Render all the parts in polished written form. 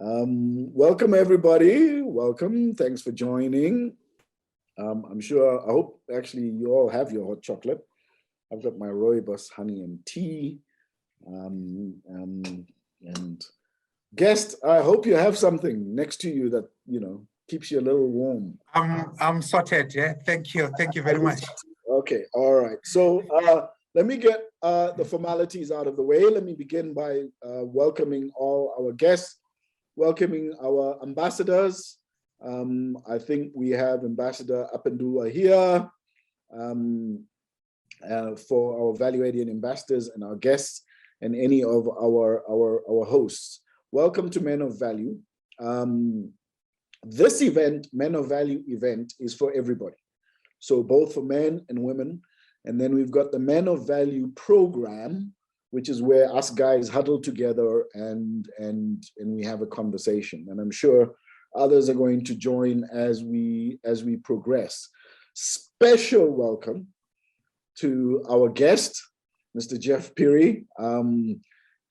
Welcome, everybody. Welcome. Thanks for joining. I'm sure, I hope actually you all have your hot chocolate. I've got my rooibos honey and tea. And guest, I hope you have something next to you that, keeps you a little warm. I'm sorted, yeah. Thank you very much. Okay, all right. So let me get the formalities out of the way. Let me begin by welcoming all our guests, welcoming our ambassadors. I think we have Ambassador Apandula here for our value-adding ambassadors and our guests and any of our hosts. Welcome to Men of Value. This event, Men of Value event, is for everybody. So both for men and women. And then we've got the Men of Value program, which is where us guys huddle together and we have a conversation. And I'm sure others are going to join as we progress. Special welcome to our guest, Mr. Jeff Phiri.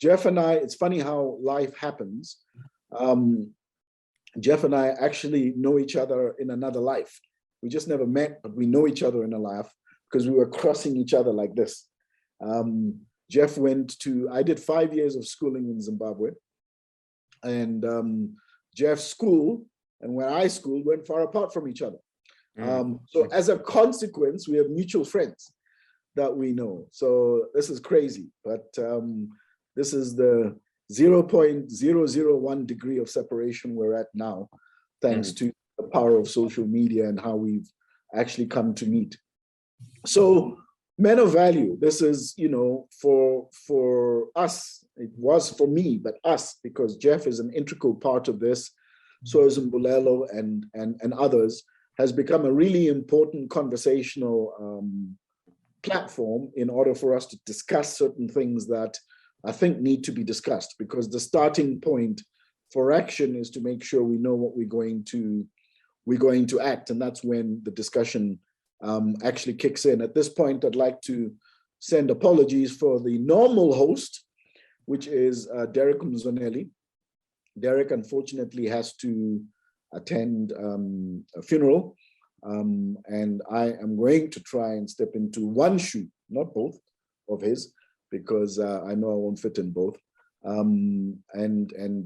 Jeff and I, it's funny how life happens. Jeff and I actually know each other in another life. We just never met, but we know each other in a life because we were crossing each other like this. Jeff I did 5 years of schooling in Zimbabwe. And Jeff's school and where I schooled went far apart from each other. So as a consequence, we have mutual friends that we know. So this is crazy, but this is the 0.001 degree of separation we're at now, thanks to the power of social media and how we've actually come to meet. So Men of Value, this is, for us, it was for me, but us, because Jeff is an integral part of this, so is Mbulelo and others, has become a really important conversational platform in order for us to discuss certain things that I think need to be discussed, because the starting point for action is to make sure we know what we're going to act, and that's when the discussion actually kicks in. At this point, I'd like to send apologies for the normal host, which is Derek Mzonelli. Derek, unfortunately, has to attend a funeral, and I am going to try and step into one shoe, not both, of his, because I know I won't fit in both, and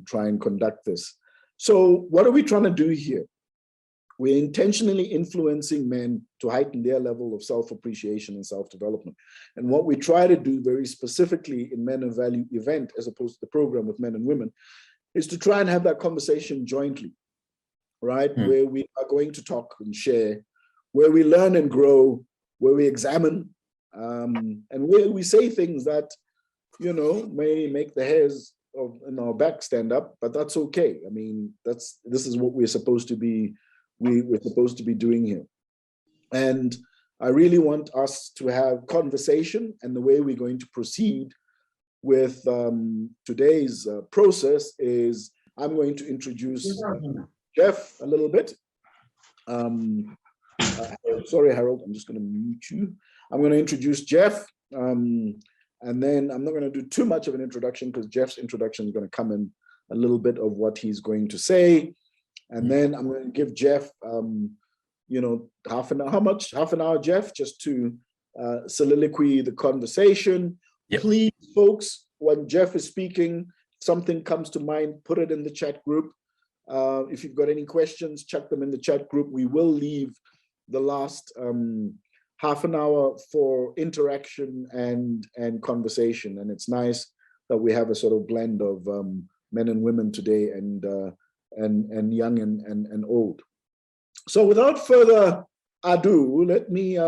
try and conduct this. So what are we trying to do here? We're intentionally influencing men to heighten their level of self-appreciation and self-development. And what we try to do very specifically in Men of Value event, as opposed to the program with men and women, is to try and have that conversation jointly, right? Where we are going to talk and share, where we learn and grow, where we examine, and where we say things that, may make the hairs in our back stand up, but that's okay. I mean, this is what we're supposed to be doing here. And I really want us to have conversation, and the way we're going to proceed with today's process is I'm going to introduce Jeff a little bit. Sorry, Harold, I'm just going to mute you. I'm going to introduce Jeff, and then I'm not going to do too much of an introduction because Jeff's introduction is going to come in a little bit of what he's going to say. And then I'm going to give Jeff, half an hour. Half an hour, Jeff, just to soliloquy the conversation. Yep. Please, folks, when Jeff is speaking, something comes to mind, put it in the chat group. If you've got any questions, chuck them in the chat group. We will leave the last half an hour for interaction and conversation. And it's nice that we have a sort of blend of men and women today, and young and old. So without further ado, let me,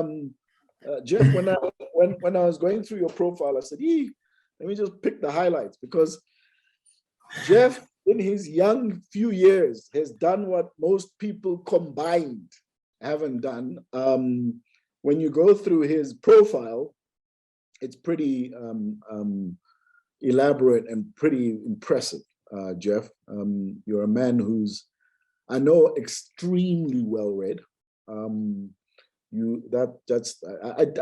Jeff, when I was going through your profile, I said, let me just pick the highlights, because Jeff, in his young few years, has done what most people combined haven't done. When you go through his profile, it's pretty elaborate and pretty impressive. Jeff, you're a man who's, I know, extremely well read. I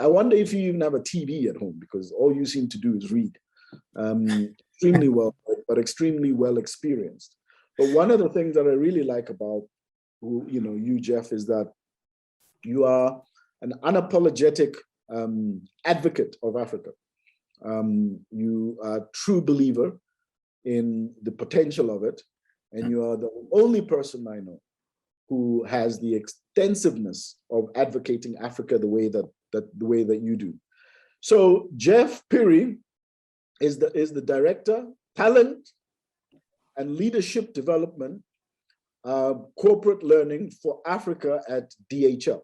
wonder if you even have a TV at home, because all you seem to do is read. Extremely well read, but extremely well experienced. But one of the things that I really like about you, Jeff, is that you are an unapologetic advocate of Africa. You are a true believer in the potential of it, and you are the only person I know who has the extensiveness of advocating Africa the way that you do. So Jeff Phiri is the director, talent and leadership development, corporate learning for Africa at DHL.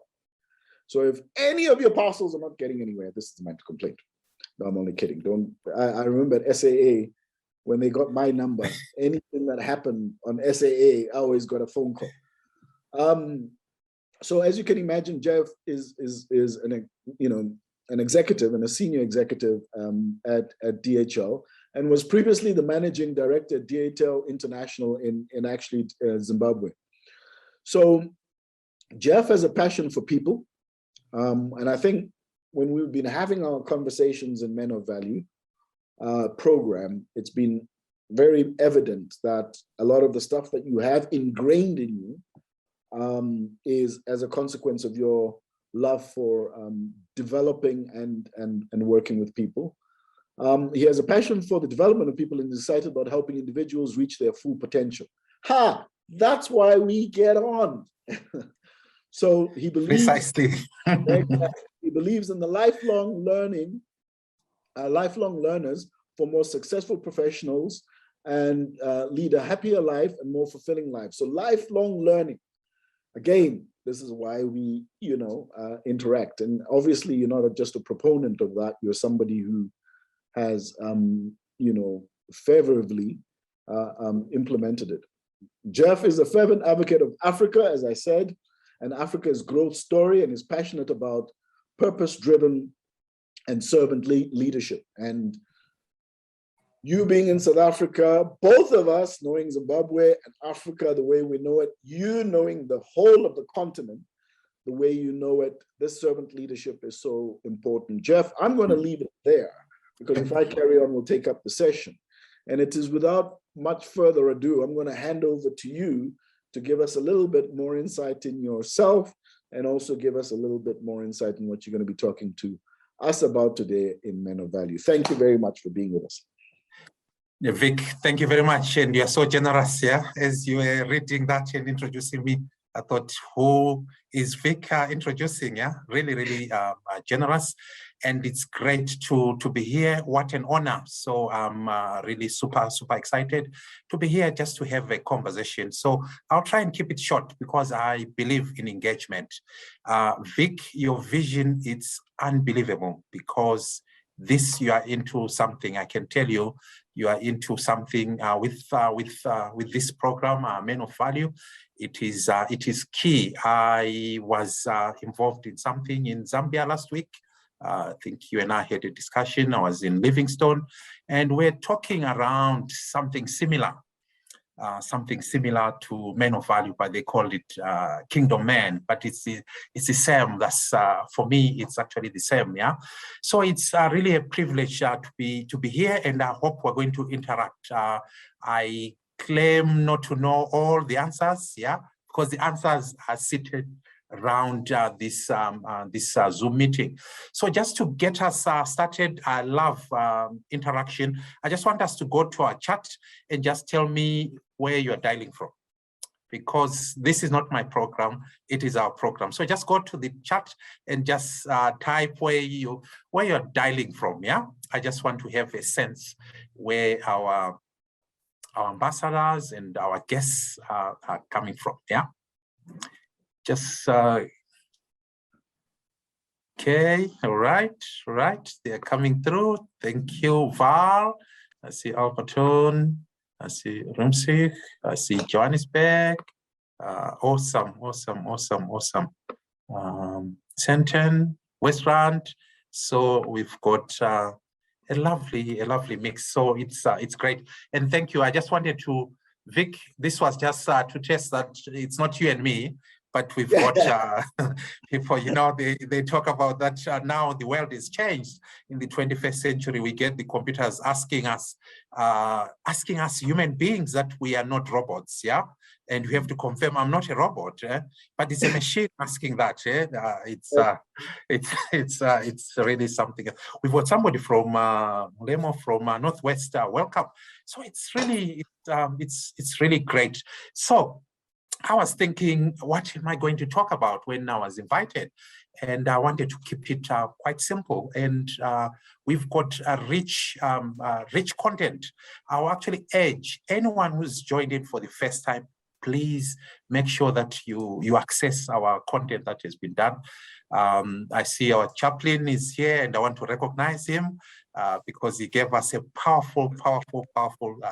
So if any of your parcels are not getting anywhere, this is my complaint. No, I'm only kidding. I remember at SAA, when they got my number, anything that happened on SAA, I always got a phone call. So as you can imagine, Jeff is an executive and a senior executive at DHL, and was previously the managing director at DHL International in actually Zimbabwe. So Jeff has a passion for people, and I think when we've been having our conversations in Men of Value program, it's been very evident that a lot of the stuff that you have ingrained in you is as a consequence of your love for developing and working with people. He has a passion for the development of people and is excited about helping individuals reach their full potential. That's why we get on. So he believes precisely. he believes in the lifelong learners for more successful professionals and lead a happier life and more fulfilling life. So lifelong learning. Again, this is why we, interact. And obviously, you're not just a proponent of that. You're somebody who has, favorably implemented it. Jeff is a fervent advocate of Africa, as I said, and Africa's growth story, and is passionate about purpose-driven and servant leadership. And you being in South Africa, both of us knowing Zimbabwe and Africa the way we know it, you knowing the whole of the continent the way you know it, this servant leadership is so important. Jeff, I'm going to leave it there, because if I carry on, we'll take up the session. And it is without much further ado, I'm going to hand over to you to give us a little bit more insight in yourself, and also give us a little bit more insight in what you're going to be talking to us about today in Men of Value. Thank you very much for being with us. Yeah, Vic, thank you very much. And you're so generous, yeah? As you were reading that and introducing me, I thought, who is Vic introducing? Yeah, really, really generous. And it's great to be here. What an honor. So I'm really super excited to be here just to have a conversation. So I'll try and keep it short because I believe in engagement. Vic, your vision, it's unbelievable, because this, you are into something. I can tell you, you are into something with this program, Men of Value. It is key. I was involved in something in Zambia last week. I think you and I had a discussion. I was in Livingstone, and we're talking around something similar to Men of Value, but they call it Kingdom Men. But it's the same. That's for me, it's actually the same. Yeah. So it's really a privilege to be here, and I hope we're going to interact. I claim not to know all the answers. Yeah, because the answers are seated around this Zoom meeting. So just to get us started, I love interaction. I just want us to go to our chat and just tell me where you're dialing from, because this is not my program, it is our program. So just go to the chat and just type where you're dialing from. Yeah, I just want to have a sense where our ambassadors and our guests are coming from. Yeah. Just, okay, all right, they're coming through. Thank you, Val. I see Alberton, I see Rumsig, I see Johannesburg. Awesome. Centon, Westrand. So we've got a lovely mix. So it's great. And thank you. I just wanted to, Vic, this was just to test that it's not you and me, but we've got people, you know, they talk about that now the world is changed. In the 21st century, we get the computers asking us human beings that we are not robots, yeah? And we have to confirm I'm not a robot, but it's a machine asking that. It's really something. We've got somebody from Mulemo from Northwest. Welcome. So it's really it's really great. So I was thinking, what am I going to talk about when I was invited? And I wanted to keep it quite simple. And we've got a rich content. I'll actually urge anyone who's joined in for the first time, please make sure that you access our content that has been done. I see our chaplain is here, and I want to recognize him because he gave us a powerful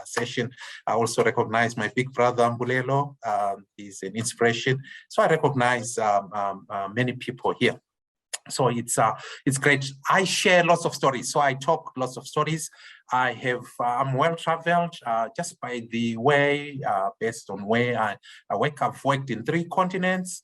session. I also recognize my big brother Mbulelo. He's an inspiration. So I recognize many people here. So it's great. I share lots of stories. So I talk lots of stories. I'm well traveled just by the way, based on where I work. I've worked in 3 continents.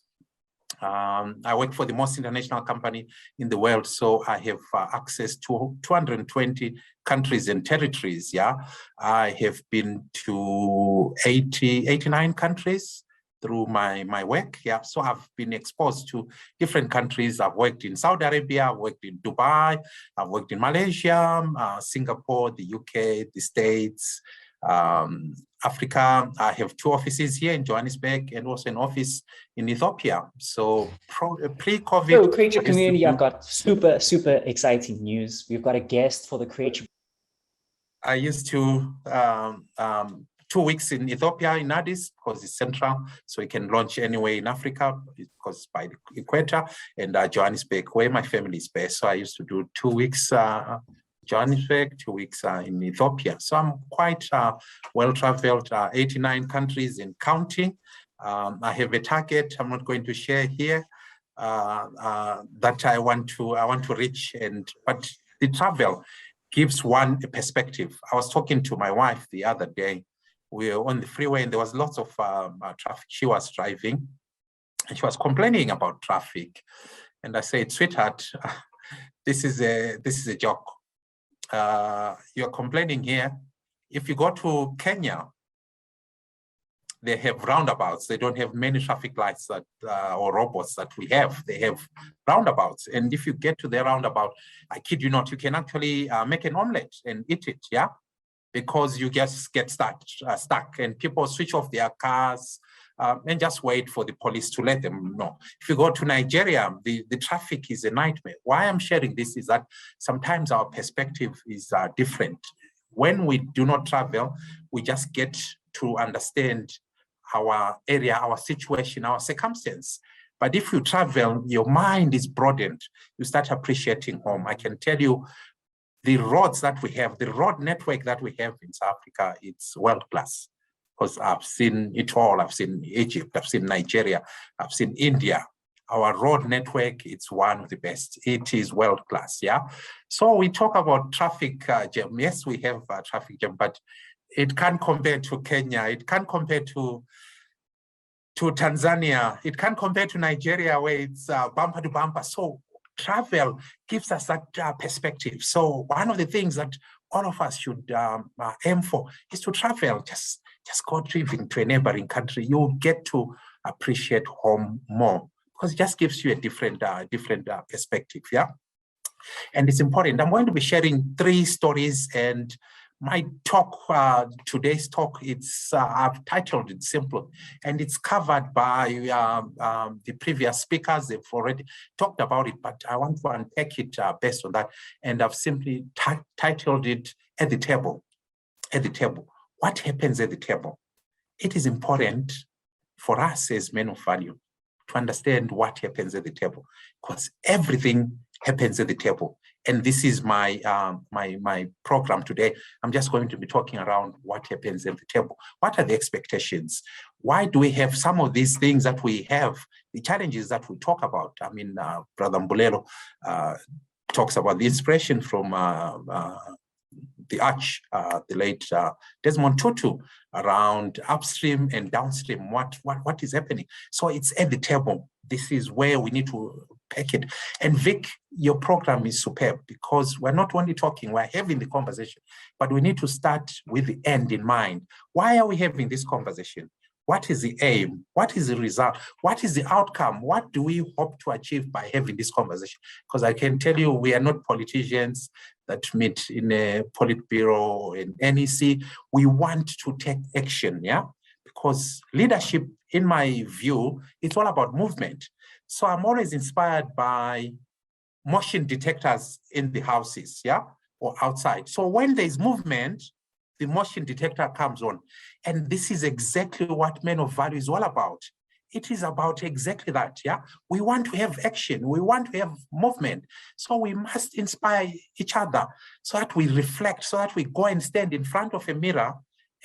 I work for the most international company in the world, so I have access to 220 countries and territories. Yeah, I have been to 89 countries through my work. Yeah, so I've been exposed to different countries. I've worked in Saudi Arabia, I've worked in Dubai, I've worked in Malaysia, Singapore, the UK, the States, Africa. I have 2 offices here in Johannesburg and also an office in Ethiopia. So pre-COVID. So Creature community, I've got super exciting news. We've got a guest for the Creature. I used to 2 weeks in Ethiopia, in Addis, because it's central, so you can launch anywhere in Africa, because by the equator, and Johannesburg, where my family is based. So I used to do 2 weeks Johannesburg, 2 weeks in Ethiopia. So I'm quite well-traveled, 89 countries and counting. I have a target I'm not going to share here that I want to reach, but the travel gives one a perspective. I was talking to my wife the other day. We were on the freeway and there was lots of traffic. She was driving and she was complaining about traffic. And I said, sweetheart, this is a joke. You're complaining here. If you go to Kenya, they have roundabouts. They don't have many traffic lights that or robots that we have. They have roundabouts. And if you get to the roundabout, I kid you not, you can actually make an omelette and eat it, yeah? Because you just get stuck and people switch off their cars and just wait for the police to let them know. If you go to Nigeria, the traffic is a nightmare. Why I'm sharing this is that sometimes our perspective is different. When we do not travel, we just get to understand our area, our situation, our circumstance. But if you travel, your mind is broadened. You start appreciating home. I can tell you, the roads that we have, the road network that we have in South Africa, it's world-class. Because I've seen it all. I've seen Egypt, I've seen Nigeria, I've seen India. Our road network, it's one of the best. It is world-class, yeah? So we talk about traffic jam. Yes, we have a traffic jam, but it can't compare to Kenya. It can't compare to Tanzania. It can't compare to Nigeria, where it's bumper to bumper. So travel gives us that perspective. So one of the things that all of us should aim for is to travel. Just go driving to a neighboring country. You'll get to appreciate home more because it just gives you a different perspective. Yeah, and it's important. I'm going to be sharing 3 stories, and my talk, today's talk, I've titled it simple, and it's covered by the previous speakers. They've already talked about it, but I want to unpack it based on that. And I've simply titled it At the Table. At the table. What happens at the table? It is important for us as men of value to understand what happens at the table, because everything happens at the table. And this is my my program today. I'm just going to be talking around what happens at the table. What are the expectations? Why do we have some of these things that we have, the challenges that we talk about? I mean, Brother Mbulelo talks about the inspiration from the late Desmond Tutu, around upstream and downstream, what is happening. So it's at the table. This is where we need to pack it. And Vic, your program is superb, because we're not only talking, we're having the conversation, but we need to start with the end in mind. Why are we having this conversation? What is the aim? What is the result? What is the outcome? What do we hope to achieve by having this conversation? Because I can tell you, we are not politicians that meet in a Politburo or in NEC. We want to take action, yeah? Because leadership, in my view, it's all about movement. So I'm always inspired by motion detectors in the houses, yeah, or outside. So when there's movement, the motion detector comes on. And this is exactly what Men of Value is all about. It is about exactly that, yeah? We want to have action. We want to have movement. So we must inspire each other so that we reflect, so that we go and stand in front of a mirror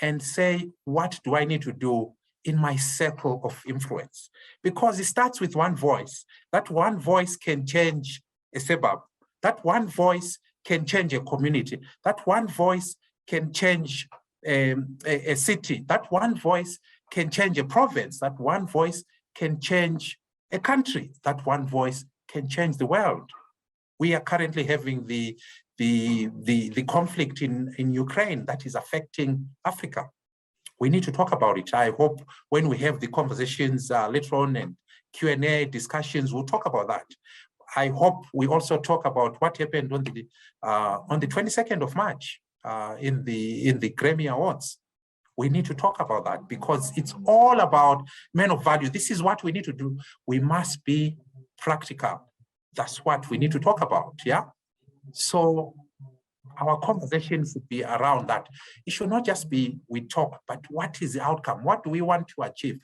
and say, what do I need to do in my circle of influence? Because it starts with one voice. That one voice can change a suburb. That one voice can change a community. That one voice can change a city. That one voice can change a province. That one voice can change a country. That one voice can change the world. We are currently having the conflict in Ukraine that is affecting Africa. We need to talk about it. I hope when we have the conversations later on and Q&A discussions, we'll talk about that. I hope we also talk about what happened on the 22nd of March in the Grammy Awards. We need to talk about that because it's all about Men of Value. This is what we need to do. We must be practical. That's what we need to talk about, yeah? So our conversation should be around that. It should not just be we talk, but what is the outcome? What do we want to achieve?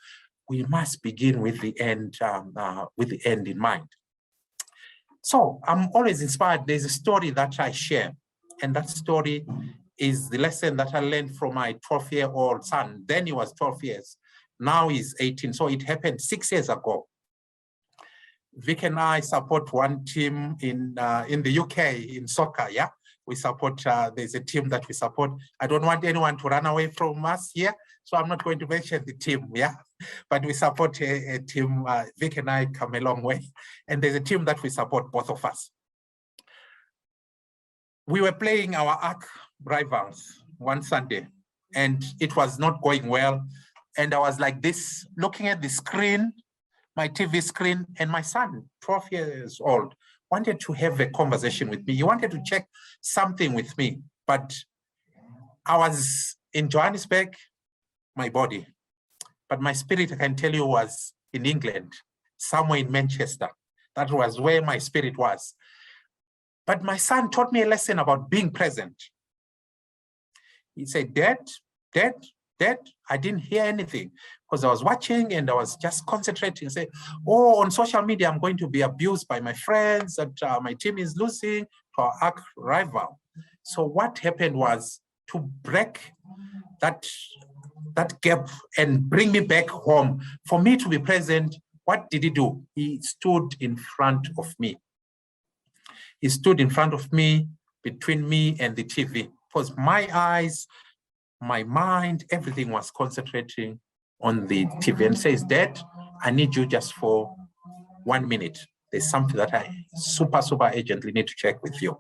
We must begin with the end in mind. So I'm always inspired. There's a story that I share, and that story is the lesson that I learned from my 12-year-old son. Then he was 12 years. Now he's 18. So it happened 6 years ago. Vic and I support one team in the UK in soccer, yeah? We support, there's a team that we support. I don't want anyone to run away from us here, so I'm not going to mention the team, yeah? But we support a team, Vic and I come a long way. And there's a team that we support, both of us. We were playing our arch rivals one Sunday, and it was not going well. And I was like this, looking at the screen, my TV screen, and my son, 12 years old, wanted to have a conversation with me. He wanted to check something with me, but I was in Johannesburg, my body, but my spirit, I can tell you, was in England, somewhere in Manchester. That was where my spirit was. But my son taught me a lesson about being present. He said, Dad, I didn't hear anything because I was watching and I was just concentrating and say, oh, on social media, I'm going to be abused by my friends, that my team is losing to our arch rival. So what happened was to break that gap and bring me back home. For me to be present, what did he do? He stood in front of me. He stood in front of me, between me and the TV, because my eyes, my mind, everything was concentrating on the TV, and says, Dad, I need you just for 1 minute. There's something that I super urgently need to check with you.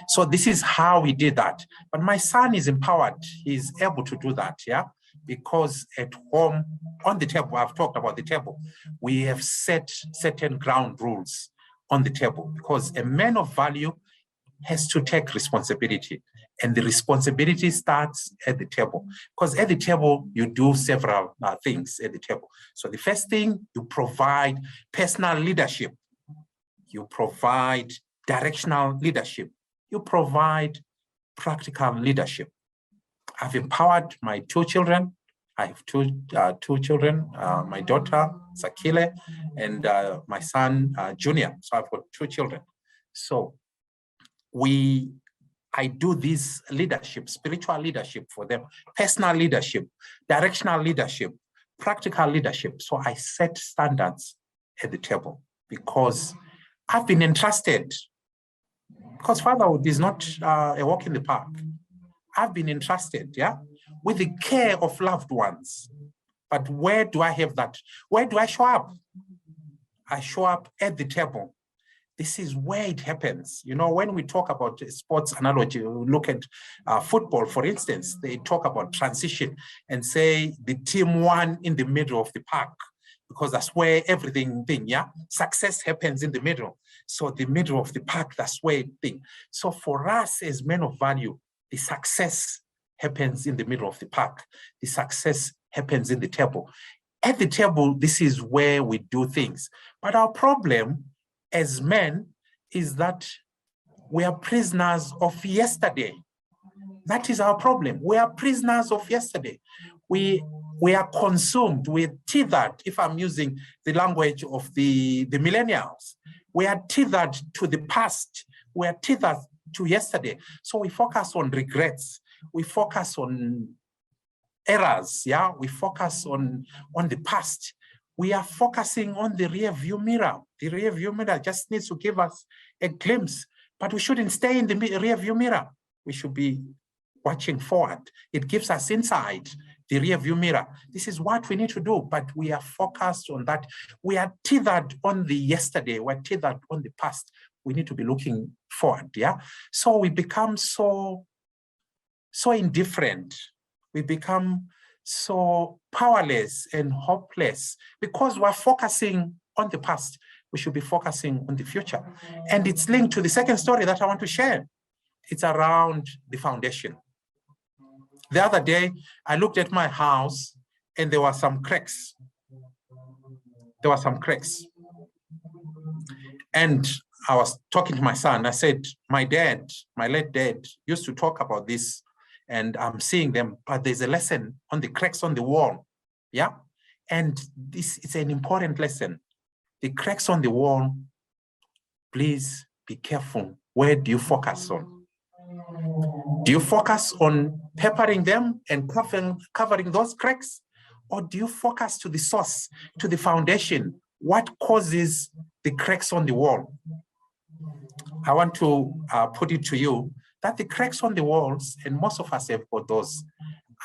So this is how we did that. But my son is empowered. He's able to do that, yeah? Because at home, on the table, I've talked about the table, we have set certain ground rules on the table, because a man of value has to take responsibility. And the responsibility starts at the table, because at the table, you do several things at the table. So the first thing, you provide personal leadership. You provide directional leadership. You provide practical leadership. I've empowered my 2 children. I have two children, my daughter, Sakile, and my son, Junior. So I've got 2 children. So I do this leadership, spiritual leadership for them, personal leadership, directional leadership, practical leadership. So I set standards at the table because I've been entrusted. Because fatherhood is not a walk in the park. I've been entrusted, yeah, with the care of loved ones. But where do I have that? Where do I show up? I show up at the table. This is where it happens. You know, when we talk about sports analogy, we look at football, for instance, they talk about transition and say the team won in the middle of the park, because that's where everything, success happens in the middle. So the middle of the park, that's where thing. So for us as men of value, the success happens in the middle of the park. The success happens in the table. At the table, this is where we do things. But our problem as men is that we are prisoners of yesterday. That is our problem. We are prisoners of yesterday. We are consumed, we're tethered, if I'm using the language of the millennials. We are tethered to the past. We are tethered to yesterday. So we focus on regrets. We focus on errors, yeah? We focus on the past. We are focusing on the rear view mirror. The rear view mirror just needs to give us a glimpse, but we shouldn't stay in the rear view mirror. We should be watching forward. It gives us insight, the rear view mirror. This is what we need to do, but we are focused on that. We are tethered on the yesterday. We're tethered on the past. We need to be looking forward, yeah? So we become so indifferent. We become so powerless and hopeless because we're focusing on the past. We should be focusing on the future. And it's linked to the second story that I want to share. It's around the foundation. The other day, I looked at my house and there were some cracks. There were some cracks. And I was talking to my son. I said, my dad, my late dad, used to talk about this, and I'm seeing them, but there's a lesson on the cracks on the wall, yeah? And this is an important lesson. The cracks on the wall, please be careful. Where do you focus on? Do you focus on peppering them and covering those cracks? Or do you focus to the source, to the foundation? What causes the cracks on the wall? I want to put it to you that the cracks on the walls, and most of us have got those,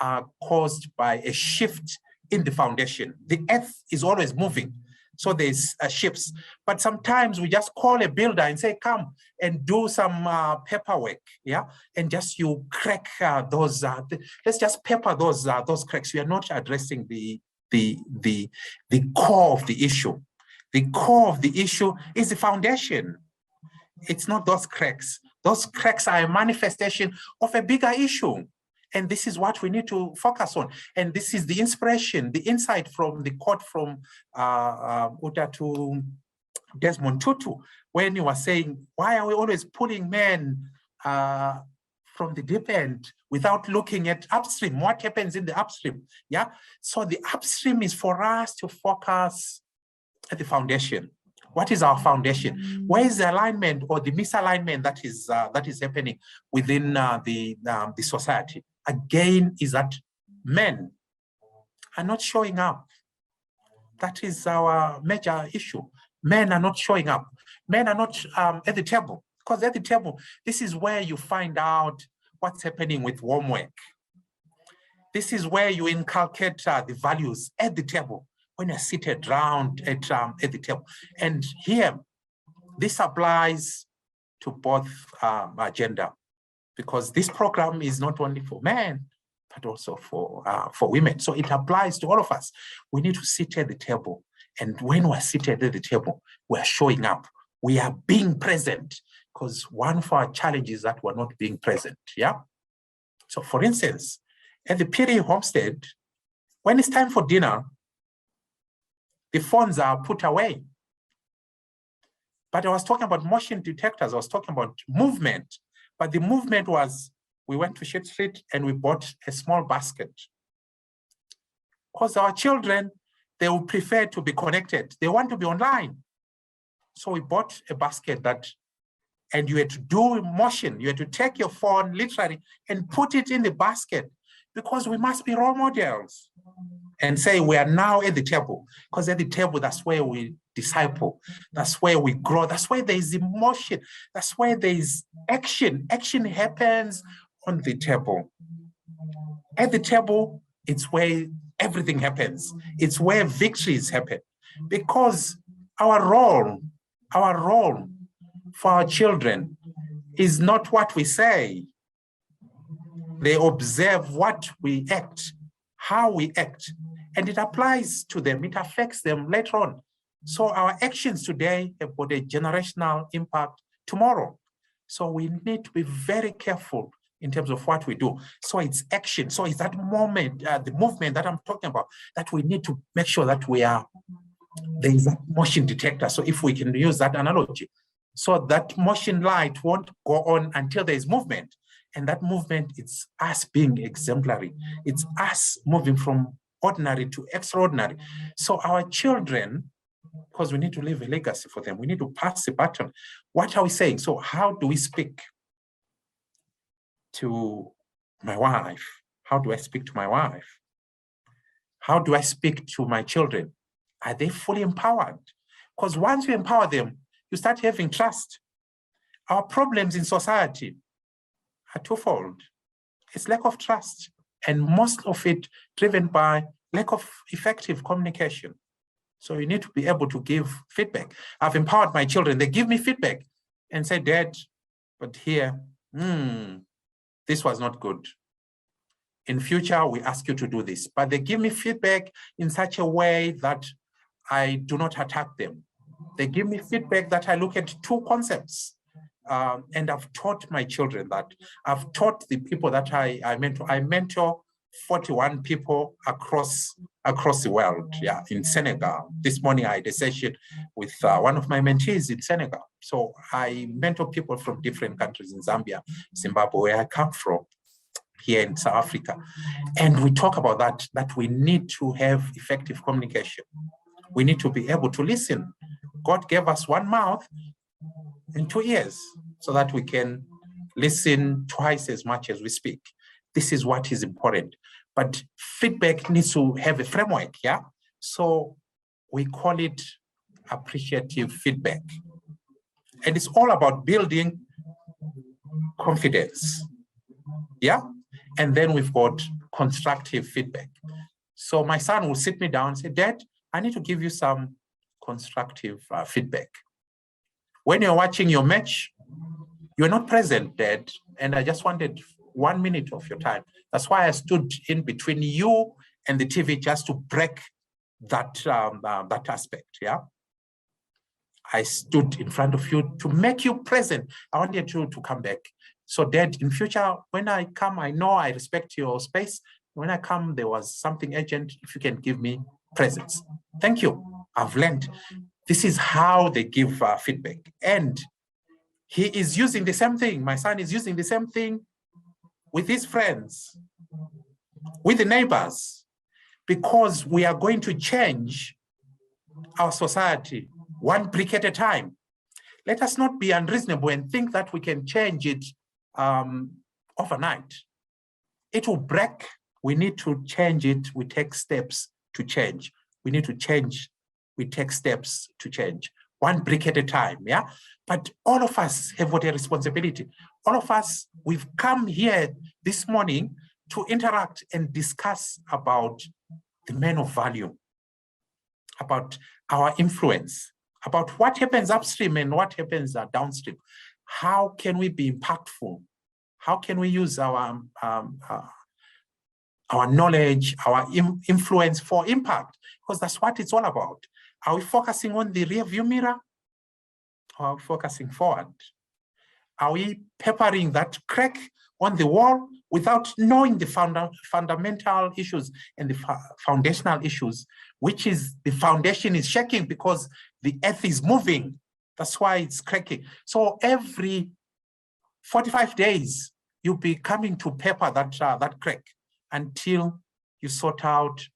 are caused by a shift in the foundation. The earth is always moving, so there's shifts. But sometimes we just call a builder and say, come and do some paperwork, yeah? And just you crack those, let's just pepper those cracks. We are not addressing the core of the issue. The core of the issue is the foundation. It's not those cracks. Those cracks are a manifestation of a bigger issue. And this is what we need to focus on. And this is the inspiration, the insight from the quote from Utatu Desmond Tutu, when he was saying, why are we always pulling men from the deep end without looking at upstream? What happens in the upstream? Yeah. So the upstream is for us to focus at the foundation. What is our foundation? Where is the alignment or the misalignment that is happening within the society? Again, is that men are not showing up. That is our major issue. Men are not showing up. Men are not at the table, because at the table, this is where you find out what's happening with homework. This is where you inculcate the values at the table, when you're seated around at the table. And here, this applies to both gender, because this program is not only for men, but also for women. So it applies to all of us. We need to sit at the table. And when we're seated at the table, we're showing up. We are being present, because one of our challenges is that we're not being present, yeah? So for instance, at the Phiri homestead, when it's time for dinner, the phones are put away. But I was talking about motion detectors. I was talking about movement. But the movement was, we went to Shit Street and we bought a small basket. Because our children, they would prefer to be connected. They want to be online. So we bought a basket that, and you had to do motion. You had to take your phone literally and put it in the basket, because we must be role models and say we are now at the table, because at the table, that's where we disciple. That's where we grow. That's where there is emotion. That's where there is action. Action happens on the table. At the table, it's where everything happens. It's where victories happen. Because our role for our children is not what we say. They observe what we act, how we act, and it applies to them. It affects them later on. So our actions today have got a generational impact tomorrow. So we need to be very careful in terms of what we do. So it's action. So it's that moment, the movement that I'm talking about, that we need to make sure that there is a motion detector. So if we can use that analogy, so that motion light won't go on until there is movement. And that movement, it's us being exemplary. It's us moving from ordinary to extraordinary. So our children, because we need to leave a legacy for them, we need to pass the baton. What are we saying? So how do we speak to my wife? How do I speak to my wife? How do I speak to my children? Are they fully empowered? Because once you empower them, you start having trust. Our problems in society are twofold. It's lack of trust, and most of it driven by lack of effective communication. So you need to be able to give feedback. I've empowered my children. They give me feedback and say, Dad, but here, this was not good. In future, we ask you to do this. But they give me feedback in such a way that I do not attack them. They give me feedback that I look at two concepts. And I've taught my children that. I've taught the people that I mentor. I mentor 41 people across the world, in Senegal. This morning I had a session with one of my mentees in Senegal. So I mentor people from different countries in Zambia, Zimbabwe, where I come from, here in South Africa. And we talk about that we need to have effective communication. We need to be able to listen. God gave us one mouth and 2 ears so that we can listen twice as much as we speak. This is what is important. But feedback needs to have a framework, So we call it appreciative feedback. And it's all about building confidence, And then we've got constructive feedback. So my son will sit me down and say, Dad, I need to give you some constructive feedback. When you're watching your match, you're not present, Dad, and I just wanted 1 minute of your time. That's why I stood in between you and the TV just to break that aspect, I stood in front of you to make you present. I wanted you to come back. So Dad, in future, when I come, I know I respect your space. When I come, there was something urgent. If you can give me presence. Thank you. I've learned. This is how they give feedback. And he is using the same thing. My son is using the same thing with his friends, with the neighbors, because we are going to change our society one brick at a time. Let us not be unreasonable and think that we can change it overnight. It will break. We need to change it. We take steps to change. We need to change. We take steps to change. One brick at a time, But all of us have got a responsibility. All of us, we've come here this morning to interact and discuss about the men of value, about our influence, about what happens upstream and what happens downstream. How can we be impactful? How can we use our knowledge, our influence for impact? Because that's what it's all about. Are we focusing on the rear view mirror? Or are we focusing forward? Are we peppering that crack on the wall without knowing the fundamental issues and the foundational issues, which is the foundation is shaking because the earth is moving. That's why it's cracking. So every 45 days, you'll be coming to pepper that crack until you sort out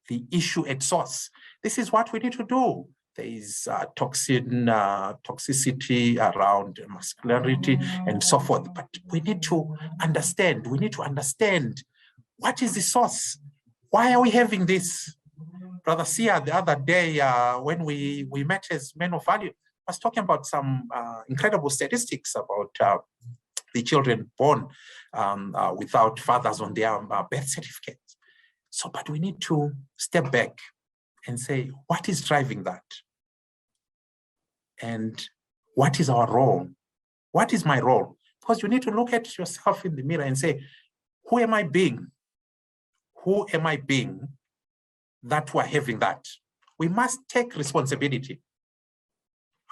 the issue at source. This is what we need to do. There is toxicity around masculinity and so forth. But we need to understand. We need to understand what is the source. Why are we having this? Brother Sia, the other day when we met as men of value, was talking about some incredible statistics about the children born without fathers on their birth certificates. So, but we need to step back and say, what is driving that? And what is our role? What is my role? Because you need to look at yourself in the mirror and say, who am I being? Who am I being that we're having that? We must take responsibility.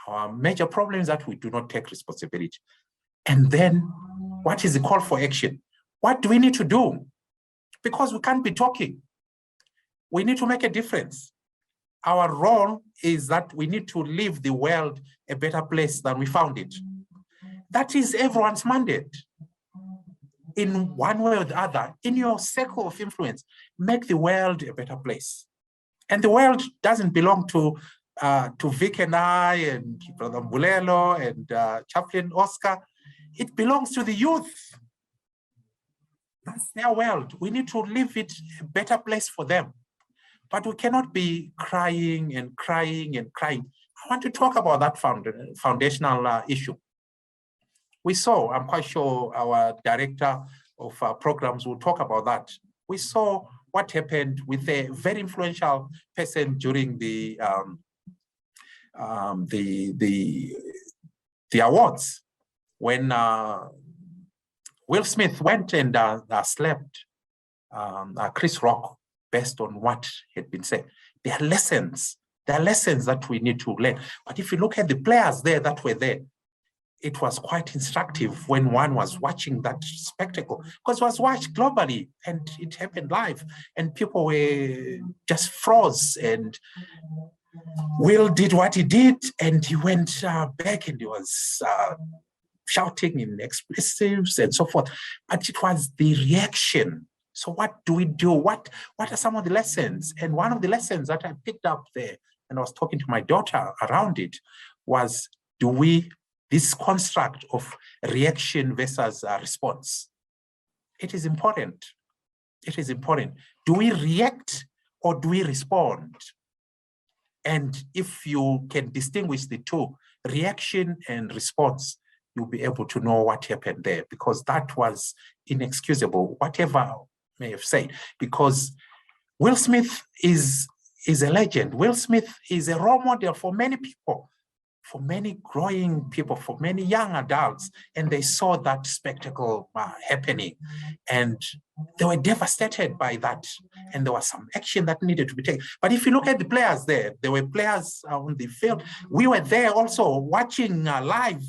Our major problem is that we do not take responsibility. And then what is the call for action? What do we need to do? Because we can't be talking. We need to make a difference. Our role is that we need to leave the world a better place than we found it. That is everyone's mandate. In one way or the other, in your circle of influence, make the world a better place. And the world doesn't belong to Vic and I and Brother Mbulelo and Chaplain Oscar. It belongs to the youth. That's their world. We need to leave it a better place for them. But we cannot be crying and crying and crying. I want to talk about that foundational issue. We saw, I'm quite sure our director of programs will talk about that. We saw what happened with a very influential person during the awards when Will Smith went and slapped Chris Rock based on what had been said. There are lessons that we need to learn. But if you look at the players there that were there, it was quite instructive when one was watching that spectacle, because it was watched globally and it happened live and people were just froze. And Will did what he did and he went back and he was shouting in expletives and so forth. But it was the reaction. So what do we do? What are some of the lessons? And one of the lessons that I picked up there, and I was talking to my daughter around it, was this construct of reaction versus response. It is important. It is important. Do we react or do we respond? And if you can distinguish the two, reaction and response, you'll be able to know what happened there, because that was inexcusable, whatever may have said, because Will Smith is a legend. Will Smith is a role model for many people, for many growing people, for many young adults, and they saw that spectacle happening, and they were devastated by that, and there was some action that needed to be taken. But if you look at the players there were players on the field. We were there also watching live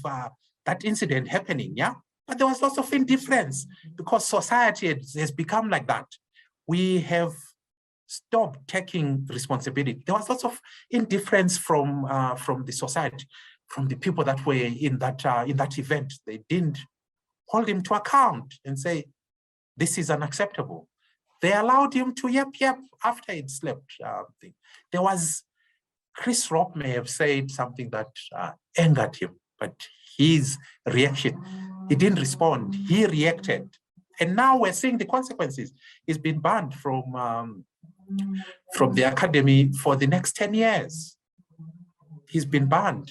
that incident happening, yeah? But there was lots of indifference because society has become like that. We have stopped taking responsibility. There was lots of indifference from the society, from the people that were in that event. They didn't hold him to account and say, this is unacceptable. They allowed him to yep after he'd slept. There was, Chris Rock may have said something that angered him, but his reaction, he didn't respond, he reacted. And now we're seeing the consequences. He's been banned from the academy for the next 10 years. He's been banned,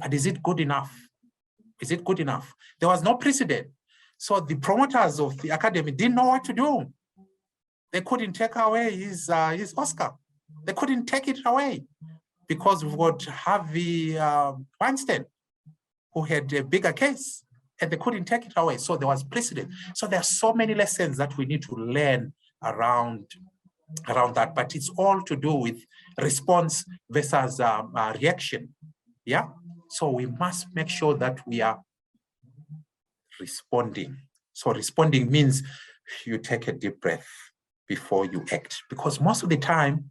but is it good enough? Is it good enough? There was no precedent. So the promoters of the academy didn't know what to do. They couldn't take away his Oscar. They couldn't take it away because we've got Harvey Weinstein, who had a bigger case, and they couldn't take it away. So there was precedent. So there are so many lessons that we need to learn around that, but it's all to do with response versus reaction. Yeah. So we must make sure that we are responding. So responding means you take a deep breath before you act, because most of the time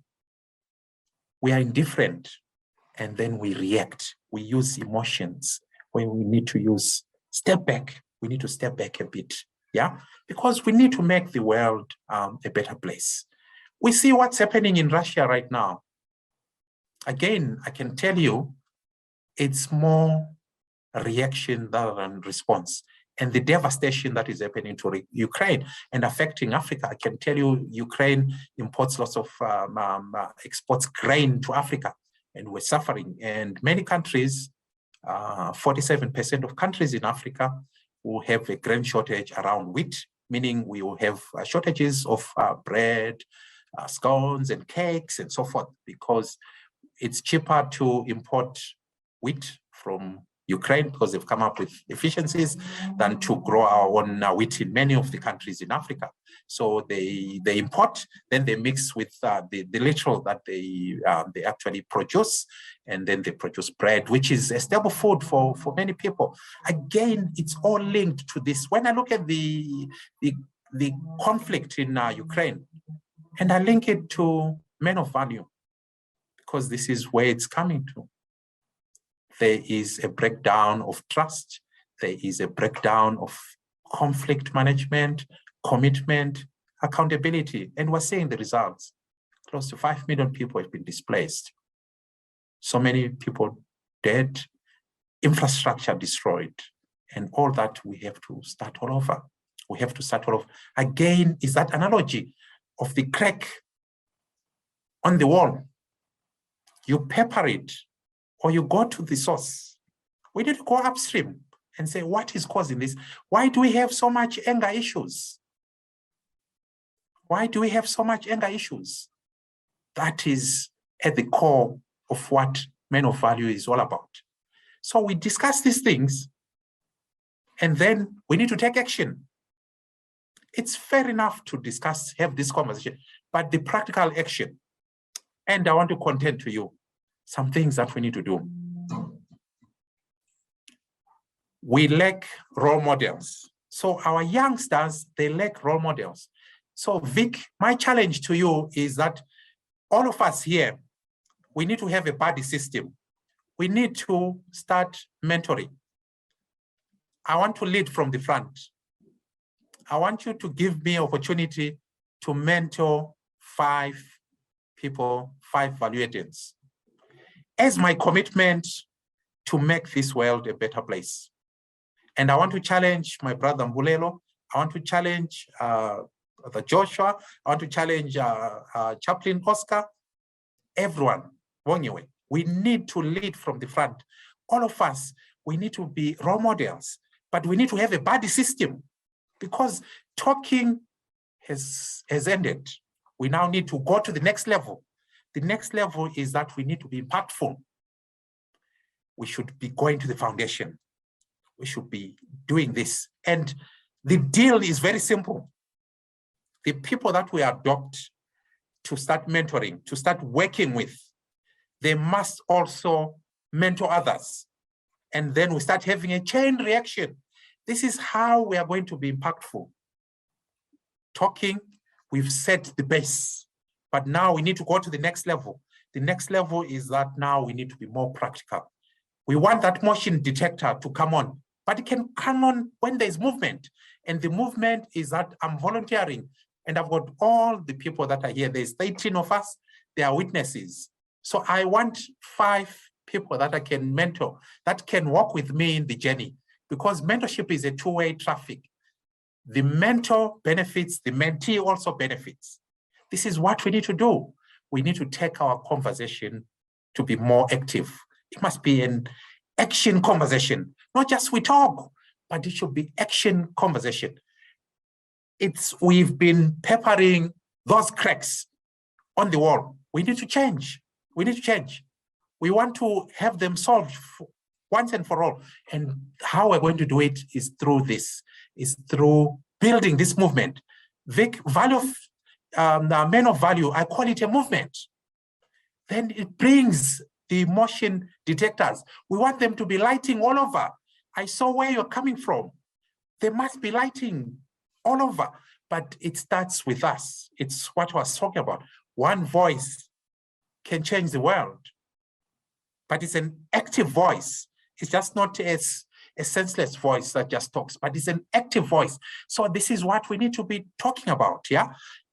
we are indifferent and then we react. We use emotions when we need to use step back. We need to step back a bit. Yeah. Because we need to make the world a better place. We see what's happening in Russia right now. Again, I can tell you, it's more reaction rather than response. And the devastation that is happening to Ukraine and affecting Africa, I can tell you, Ukraine imports lots of, exports grain to Africa, and we're suffering. And many countries, 47% of countries in Africa, we'll have a grain shortage around wheat, meaning we will have shortages of bread, scones and cakes and so forth, because it's cheaper to import wheat from Ukraine because they've come up with efficiencies than to grow our own wheat in many of the countries in Africa. So they import, then they mix with the little that they actually produce, and then they produce bread, which is a staple food for many people. Again, it's all linked to this. When I look at the conflict in Ukraine, and I link it to men of value, because this is where it's coming to. There is a breakdown of trust. There is a breakdown of conflict management, commitment, accountability. And we're seeing the results. Close to 5 million people have been displaced. So many people dead, infrastructure destroyed. And all that, we have to start all over. We have to start all over. Again, is that analogy of the crack on the wall. You pepper it, or you go to the source. We need to go upstream and say, what is causing this? Why do we have so much anger issues? Why do we have so much anger issues? That is at the core of what Men of Value is all about. So we discuss these things, and then we need to take action. It's fair enough to discuss, have this conversation, but the practical action, and I want to contend to you some things that we need to do. We lack role models. So our youngsters, they lack role models. So Vic, my challenge to you is that all of us here, we need to have a buddy system. We need to start mentoring. I want to lead from the front. I want you to give me opportunity to mentor 5 people, 5 value agents, as my commitment to make this world a better place. And I want to challenge my brother Mbulelo. I want to challenge the Joshua. I want to challenge Chaplain Oscar. Everyone, Wonyewe, we need to lead from the front. All of us, we need to be role models, but we need to have a buddy system, because talking has ended. We now need to go to the next level. The next level is that we need to be impactful. We should be going to the foundation. We should be doing this. And the deal is very simple. The people that we adopt to start mentoring, to start working with, they must also mentor others. And then we start having a chain reaction. This is how we are going to be impactful. Talking, we've set the base. But now we need to go to the next level. The next level is that now we need to be more practical. We want that motion detector to come on, but it can come on when there's movement. And the movement is that I'm volunteering, and I've got all the people that are here. There's 13 of us, they are witnesses. So I want 5 people that I can mentor, that can walk with me in the journey, because mentorship is a two-way traffic. The mentor benefits, the mentee also benefits. This is what we need to do. We need to take our conversation to be more active. It must be an action conversation, not just we talk, but it should be action conversation. We've been peppering those cracks on the wall. We need to change. We need to change. We want to have them solved once and for all. And how we're going to do it is through this, is through building this movement. Vic, value of the Men of Value, I call it a movement. Then it brings the motion detectors. We want them to be lighting all over. I saw where you're coming from. They must be lighting all over, but it starts with us. It's what I was talking about. One voice can change the world, but it's an active voice. It's just not a senseless voice that just talks, but it's an active voice. So this is what we need to be talking about, yeah?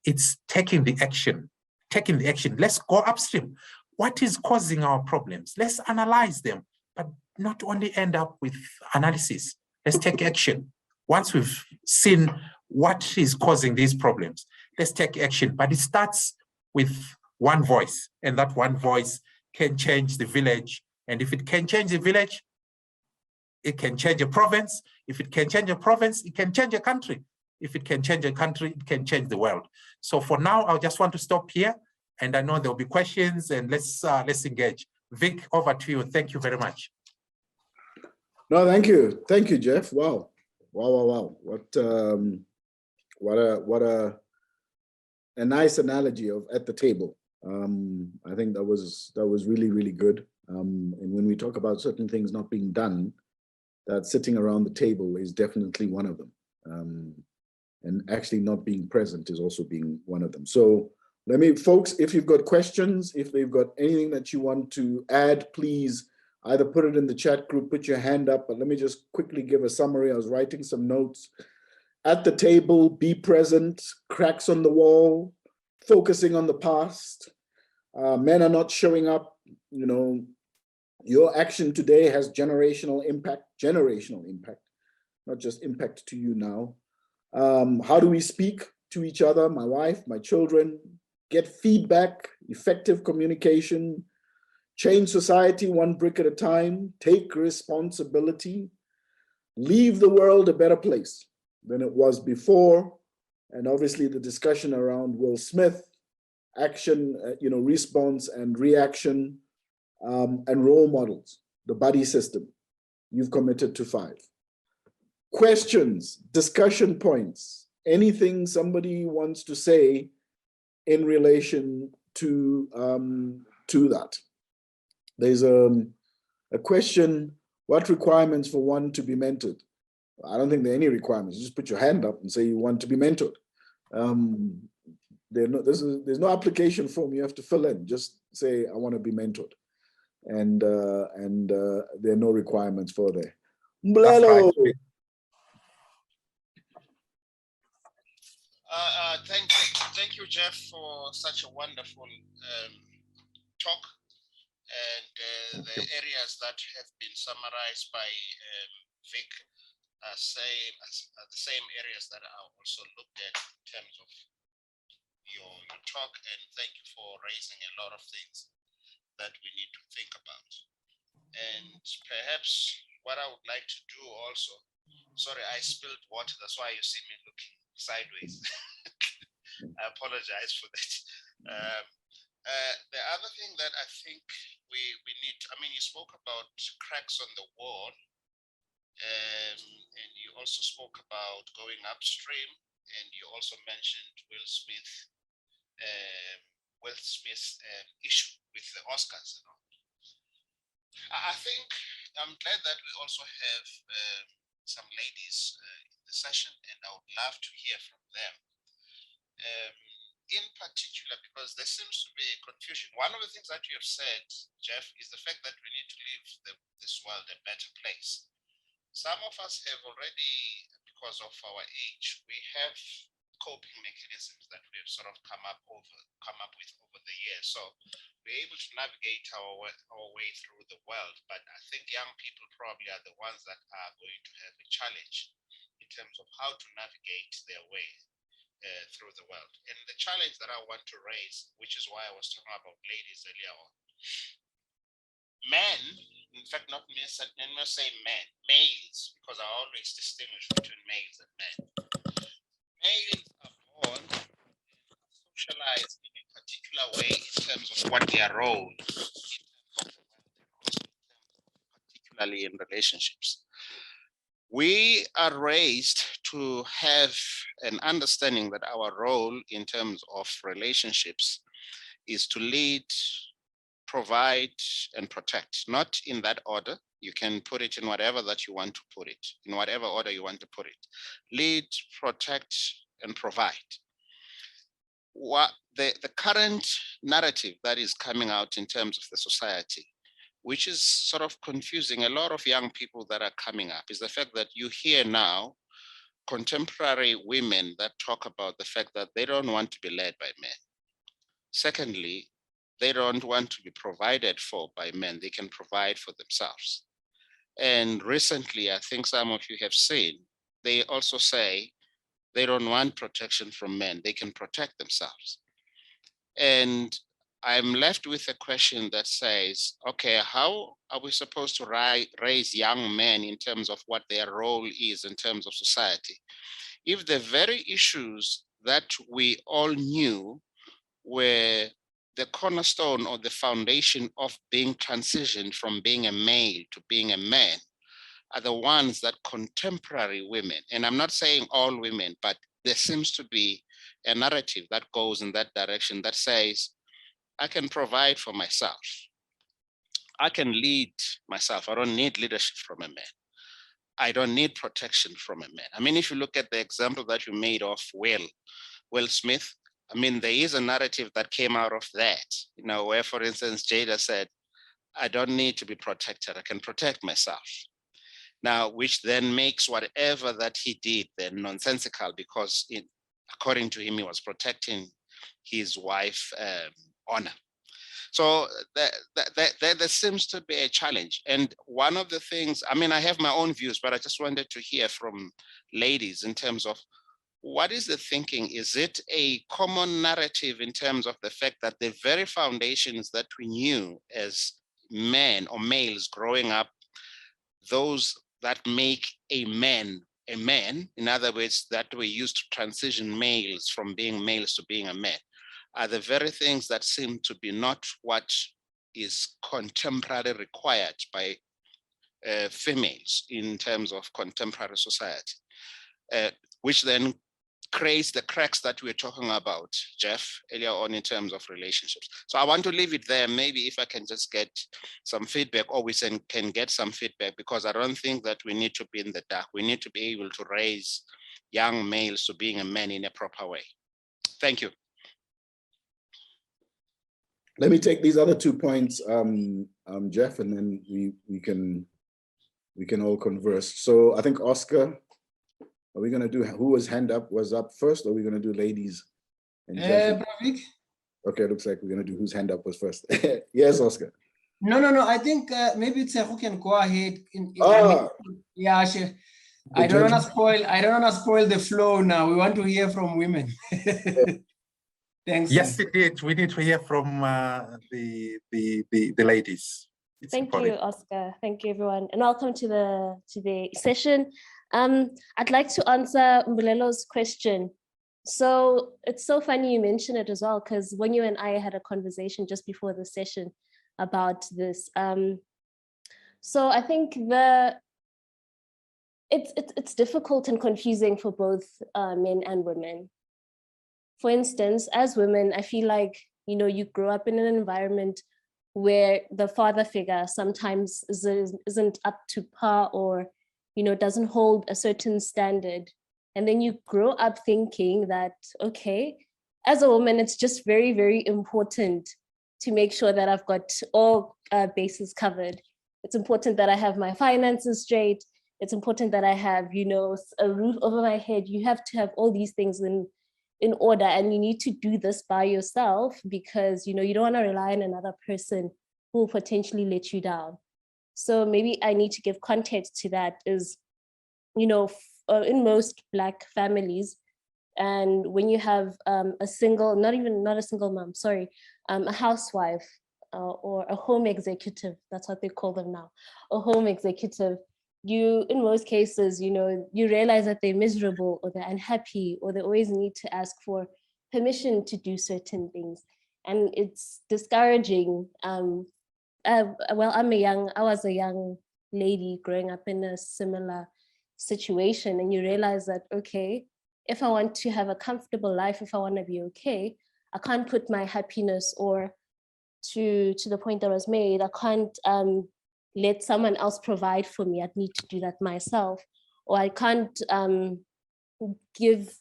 It's taking the action, taking the action. Let's go upstream. What is causing our problems? Let's analyze them, but not only end up with analysis. Let's take action. Once we've seen what is causing these problems, let's take action. But it starts with one voice, and that one voice can change the village. And if it can change the village, it can change a province. If it can change a province, it can change a country. If it can change a country, it can change the world. So for now, I just want to stop here. And I know there'll be questions, and let's engage. Vic, over to you. Thank you very much. No, thank you, Jeff. Wow. What a nice analogy of at the table. I think that was really, really good. And when we talk about certain things not being done, that sitting around the table is definitely one of them. And actually not being present is also being one of them. So let me, folks, if you've got questions, if they've got anything that you want to add, please either put it in the chat group, put your hand up, but let me just quickly give a summary. I was writing some notes. At the table, be present, cracks on the wall, focusing on the past. Men are not showing up. You know, your action today has generational impact, not just impact to you now. How do we speak to each other, my wife, my children, get feedback, effective communication, change society one brick at a time, take responsibility, leave the world a better place than it was before. And obviously the discussion around Will Smith, action, response and reaction, and role models, the buddy system. You've committed to 5. Questions, discussion points, anything somebody wants to say in relation to that. There's a question, what requirements for one to be mentored? I don't think there are any requirements. You just put your hand up and say you want to be mentored. There's no application form you have to fill in. Just say, I want to be mentored. And there are no requirements for there. Mblelo. Thank you, Jeff, for such a wonderful talk. And the areas that have been summarized by Vic are the same areas that I also looked at in terms of your talk. And thank you for raising a lot of things that we need to think about. And perhaps what I would like to do also, sorry, I spilled water. That's why you see me looking sideways. I apologize for that. The other thing that I think we need to, you spoke about cracks on the wall, and you also spoke about going upstream, and you also mentioned Will Smith's issue with the Oscars. I think I'm glad that we also have some ladies in the session, and I would love to hear from them. In particular, because there seems to be confusion. One of the things that you have said, Jeff, is the fact that we need to leave this world a better place. Some of us have already, because of our age, we have coping mechanisms that we have sort of come up with over the years. So we're able to navigate our way through the world. But I think young people probably are the ones that are going to have a challenge in terms of how to navigate their way through the world. And the challenge that I want to raise, which is why I was talking about ladies earlier on, men, in fact, not me, let me say men, males, because I always distinguish between males and men. Males are born and socialized in a particular way in terms of what their role is, particularly in relationships. We are raised to have an understanding that our role in terms of relationships is to lead, provide, and protect. Not in that order. You can put it in whatever that you want to put it, in whatever order you want to put it. Lead, protect, and provide. What the current narrative that is coming out in terms of the society, which is sort of confusing a lot of young people that are coming up, is the fact that you hear now contemporary women that talk about the fact that they don't want to be led by men. Secondly, they don't want to be provided for by men. They can provide for themselves. And recently, I think some of you have seen, they also say they don't want protection from men. They can protect themselves. And I'm left with a question that says, okay, how are we supposed to raise young men in terms of what their role is in terms of society? If the very issues that we all knew were the cornerstone or the foundation of being transitioned from being a male to being a man are the ones that contemporary women, and I'm not saying all women, but there seems to be a narrative that goes in that direction that says, I can provide for myself. I can lead myself. I don't need leadership from a man. I don't need protection from a man. I mean, if you look at the example that you made of Will Smith, I mean, there is a narrative that came out of that, you know, where, for instance, Jada said, I don't need to be protected. I can protect myself. Now, which then makes whatever that he did then nonsensical, because according to him, he was protecting his wife's honor. So there seems to be a challenge. And one of the things, I mean, I have my own views, but I just wanted to hear from ladies in terms of what is the thinking? Is it a common narrative in terms of the fact that the very foundations that we knew as men or males growing up, those that make a man, in other words, that were used to transition males from being males to being a man, are the very things that seem to be not what is contemporarily required by females in terms of contemporary society, which then creates the cracks that we're talking about, Jeff, earlier on in terms of relationships. So I want to leave it there. Maybe if I can just get some feedback, or we can get some feedback, because I don't think that we need to be in the dark. We need to be able to raise young males to being a man in a proper way. Thank you. Let me take these other 2 points, Jeff, and then we can all converse. So I think Oscar, are we going to do who was up first, or are we going to do ladies and gentlemen? Okay, looks like we're going to do whose hand up was first. Yes, Oscar. No. I think maybe it's who can go ahead. Yeah, sure. I don't want to spoil the flow now. We want to hear from women. Thanks. Yes, indeed. We need to hear from the ladies. Thank you, Oscar. Thank you, everyone, and welcome to the session. I'd like to answer Mbulelo's question. So it's so funny you mention it as well, because when you and I had a conversation just before the session about this. So I think it's difficult and confusing for both men and women. For instance, as women, I feel like, you know, you grow up in an environment where the father figure sometimes isn't up to par, or, you know, doesn't hold a certain standard. And then you grow up thinking that, okay, as a woman, it's just very, very important to make sure that I've got all bases covered. It's important that I have my finances straight. It's important that I have, you know, a roof over my head. You have to have all these things in order, and you need to do this by yourself, because, you know, you don't want to rely on another person who will potentially let you down. So maybe I need to give context to that is, you know, in most Black families, and when you have a single, not a single mom, sorry, a housewife or a home executive, that's what they call them now, a home executive, you, in most cases, you know, you realize that they're miserable, or they're unhappy, or they always need to ask for permission to do certain things. And it's discouraging. Well, I was a young lady growing up in a similar situation, and you realize that, okay, if I want to have a comfortable life, if I want to be okay, I can't put my happiness, or to the point that was made, I can't let someone else provide for me. I'd need to do that myself, or I can't give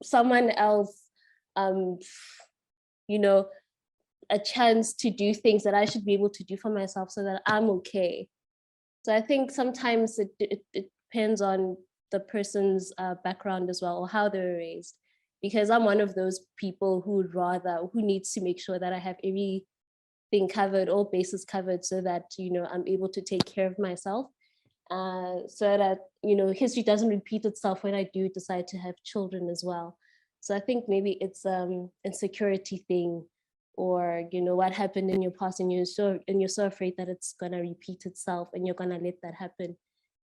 someone else, you know, a chance to do things that I should be able to do for myself so that I'm okay. So I think sometimes it depends on the person's background as well, or how they were raised. Because I'm one of those people who needs to make sure that I have everything covered, all bases covered, so that, you know, I'm able to take care of myself, so that, you know, history doesn't repeat itself when I do decide to have children as well. So I think maybe it's an insecurity thing, or what happened in your past, and you're so afraid that it's gonna repeat itself, and you're gonna let that happen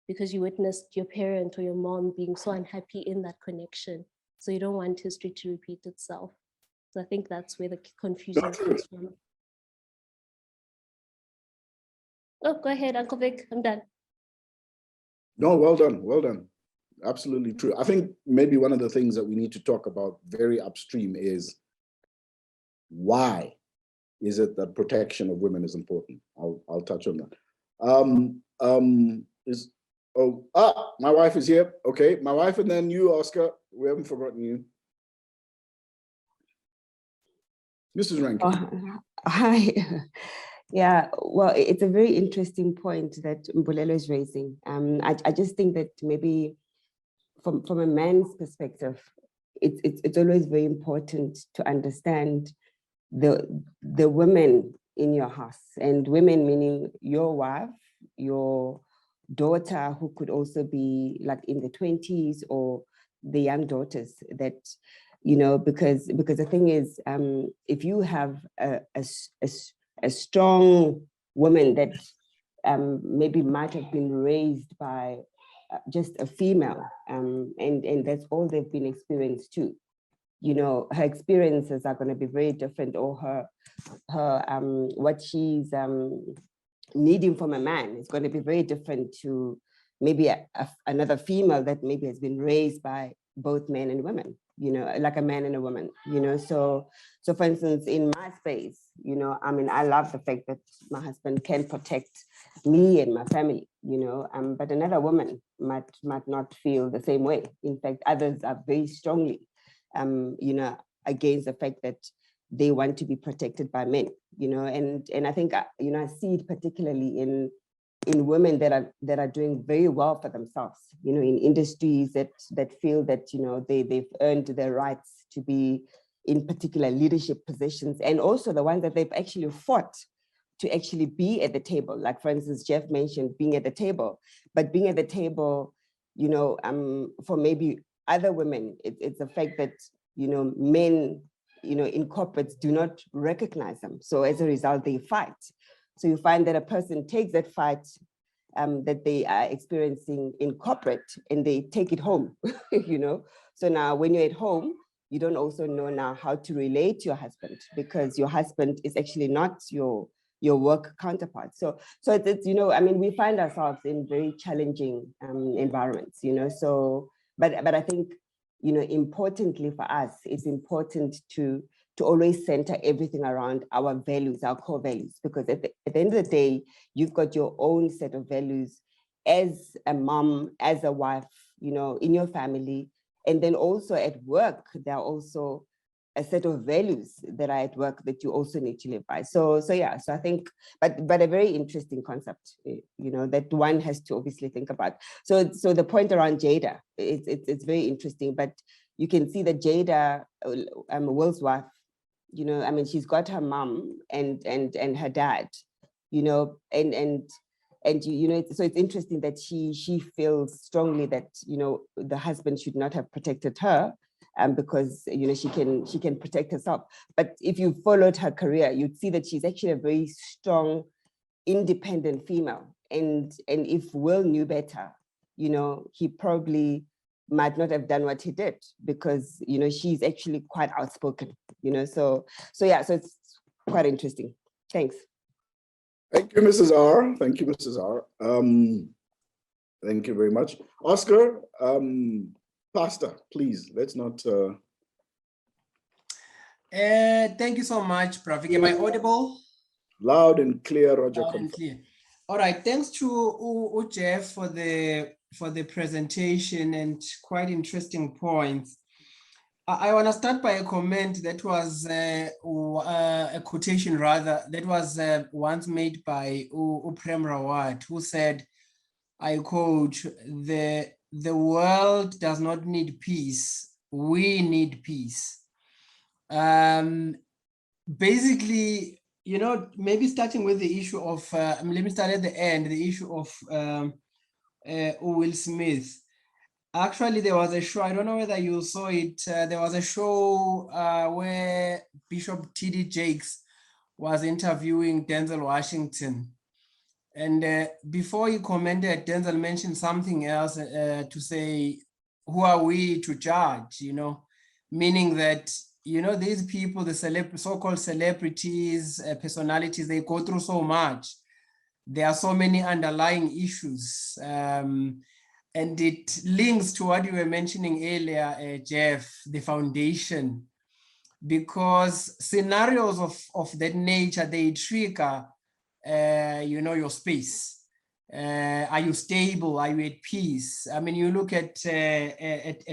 because you witnessed your parent or your mom being so unhappy in that connection. So you don't want history to repeat itself. So I think that's where the confusion comes from. Oh, go ahead, Uncle Vic, I'm done. No, well done, well done. Absolutely true. I think maybe one of the things that we need to talk about very upstream is why is it that protection of women is important? I'll touch on that. My wife is here. Okay, my wife, and then you, Oscar. We haven't forgotten you. Mrs. Rankin. Hi. Yeah, well, it's a very interesting point that Mbulelo is raising. I just think that maybe from a man's perspective, it's always very important to understand the women in your house, and women meaning your wife, your daughter, who could also be like in the 20s, or the young daughters that, because the thing is, if you have a strong woman that maybe might have been raised by just a female, and that's all they've been experienced too. Her experiences are going to be very different, or her what she's needing from a man is going to be very different to maybe another female that maybe has been raised by both men and women, like a man and a woman, so for instance, in my space, I love the fact that my husband can protect me and my family, but another woman might not feel the same way. In fact, others are very strongly against the fact that they want to be protected by men, and I think, I see it particularly in women that are doing very well for themselves, in industries that feel that, they've earned their rights to be in particular leadership positions, and also the ones that they've actually fought to actually be at the table. Like, for instance, Jeff mentioned being at the table, but being at the table, for maybe other women, it's the fact that, men, in corporates do not recognize them. So as a result, they fight. So you find that a person takes that fight that they are experiencing in corporate, and they take it home, So now when you're at home, you don't also know now how to relate to your husband, because your husband is actually not your work counterpart. So it's, we find ourselves in very challenging environments, so, but I think, importantly for us, it's important to always center everything around our values, our core values, because at the end of the day, you've got your own set of values as a mom, as a wife, in your family. And then also at work, there are also a set of values that are at work that you also need to live by. So I think, but a very interesting concept, that one has to obviously think about. So the point around Jada, it's very interesting, but you can see that Jada, Will's wife, she's got her mom and her dad, so it's interesting that she feels strongly that, the husband should not have protected her, because, she can protect herself. But if you followed her career, you'd see that she's actually a very strong, independent female. And if Will knew better, he probably might not have done what he did, because, she's actually quite outspoken, so it's quite interesting. Thanks. Thank you, Mrs. R. Thank you, Mrs. R. Thank you very much. Oscar, Pastor, please, let's not... Thank you so much, Prof. Am I audible? Loud and clear, Roger. Loud and clear. All right, thanks to Jeff for the presentation and quite interesting points. I want to start by a comment that was a quotation rather, that was once made by Prem Rawat, who said, I quote, the world does not need peace, we need peace. Basically, maybe starting with the issue of, let me start at the end, the issue of Will Smith. Actually, there was a show, I don't know whether you saw it, there was a show where Bishop T.D. Jakes was interviewing Denzel Washington. And before he commented, Denzel mentioned something else to say, who are we to judge, you know? Meaning that, you know, these people, the so-called celebrities, personalities, they go through so much. There are so many underlying issues. And it links to what you were mentioning earlier, Jeff, the foundation, because scenarios of that nature, they trigger, you know, your space. Are you stable? Are you at peace? I mean, you look at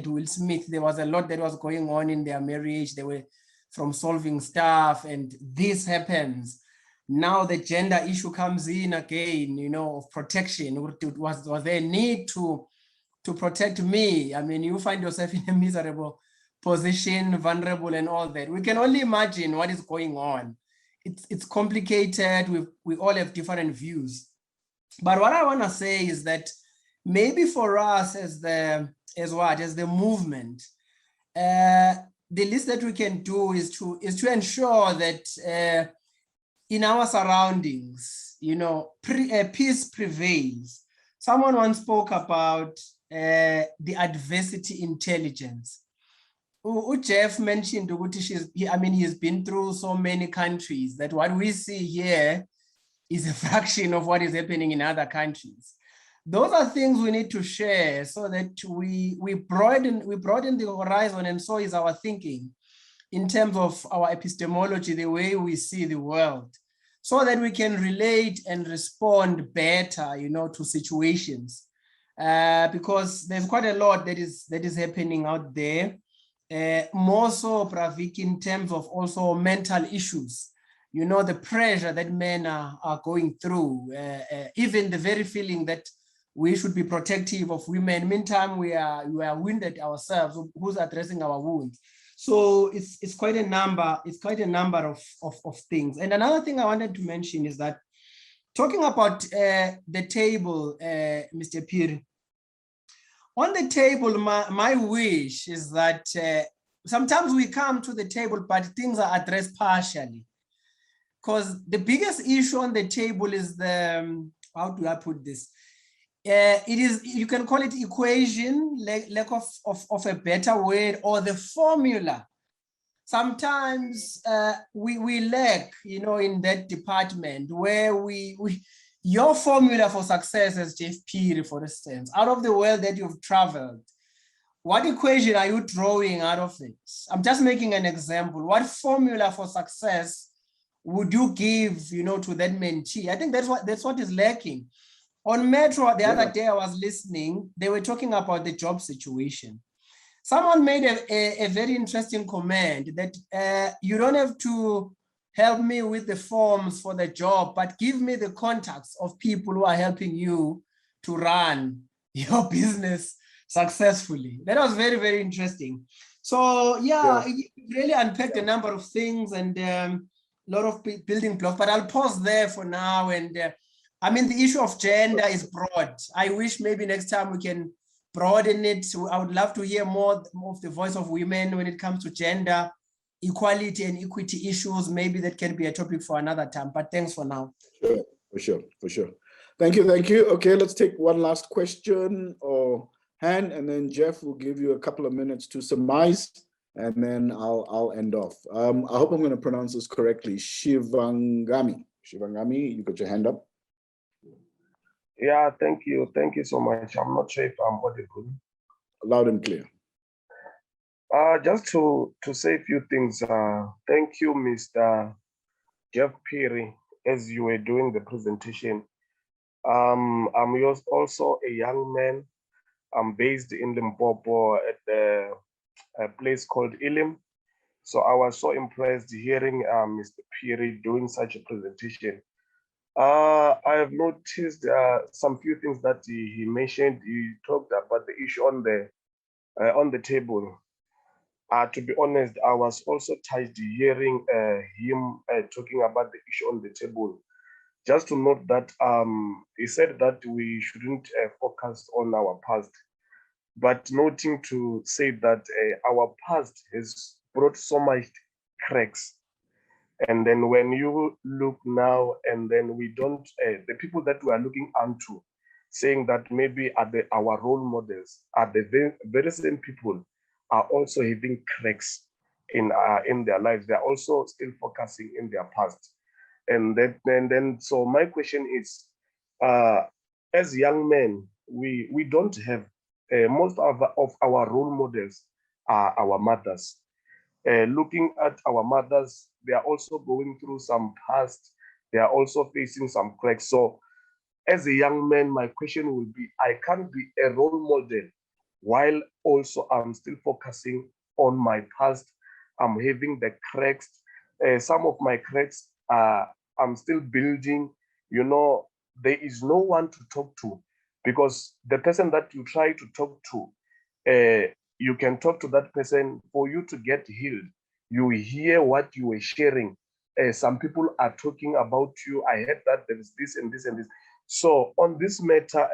Will Smith, there was a lot that was going on in their marriage. They were from solving stuff, and this happens. Now the gender issue comes in again, you know, of protection. Was there a need to protect me? I mean, you find yourself in a miserable position, vulnerable and all that. We can only imagine what is going on. It's complicated. We all have different views. But what I want to say is that maybe for us as the movement, the least that we can do is to ensure that in our surroundings, you know, peace prevails. Someone once spoke about the adversity intelligence. Jeff mentioned, he's been through so many countries that what we see here is a fraction of what is happening in other countries. Those are things we need to share so that we broaden the horizon, and so is our thinking in terms of our epistemology, the way we see the world, so that we can relate and respond better, you know, to situations. Because there's quite a lot that is happening out there. More so, Pravik, in terms of also mental issues, you know, the pressure that men are going through, even the very feeling that we should be protective of women. Meantime, we are wounded ourselves. Who's addressing our wounds? So it's quite a number. It's quite a number of things. And another thing I wanted to mention is that talking about the table, Mr. Phiri. On the table, my wish is that sometimes we come to the table, but things are addressed partially. Because the biggest issue on the table is the, how do I put this? It is, you can call it equation, lack of a better word, or the formula. Sometimes we lack, you know, in that department where your formula for success as Jeff Phiri, for instance, out of the world that you've traveled, what equation are you drawing out of it? I'm just making an example. What formula for success would you give, you know, to that mentee? I think that's what is lacking. On Metro, the other day I was listening, they were talking about the job situation. Someone made a very interesting comment that you don't have to help me with the forms for the job, but give me the contacts of people who are helping you to run your business successfully. That was very, very interesting. So yeah. It really unpacked a number of things and a lot of building blocks, but I'll pause there for now. And I mean, the issue of gender is broad. I wish maybe next time we can broaden it. So I would love to hear more of the voice of women when it comes to gender equality and equity issues. Maybe that can be a topic for another time, but thanks for now. Sure, for sure. Thank you. Okay, let's take one last question or hand, and then Jeff will give you a couple of minutes to surmise, and then I'll end off. I hope I'm going to pronounce this correctly. Shivangami, you got your hand up. Yeah, thank you so much. I'm not sure if I'm audible. Loud and clear. Just to say a few things. Thank you, Mr. Jeff Phiri, as you were doing the presentation. I'm also a young man. I'm based in Limpopo at a place called Ilim. So I was so impressed hearing Mr. Phiri doing such a presentation. I have noticed some few things that he mentioned. He talked about the issue on the table. To be honest, I was also touched hearing him talking about the issue on the table. Just to note that he said that we shouldn't focus on our past, but noting to say that our past has brought so much cracks. And then when you look now, and then we don't, the people that we are looking onto, saying that maybe our role models are the very same people are also having cracks in their lives. They're also still focusing in their past. And then so my question is, as young men, we don't have, most of our role models are our mothers. Looking at our mothers, they are also going through some past, they are also facing some cracks. So as a young man, my question will be, I can't be a role model while also I'm still focusing on my past. I'm having the cracks. Some of my cracks, I'm still building. You know, there is no one to talk to, because the person that you try to talk to, you can talk to that person for you to get healed. You hear what you were sharing. Some people are talking about you. I heard that there is this and this and this. So on this matter,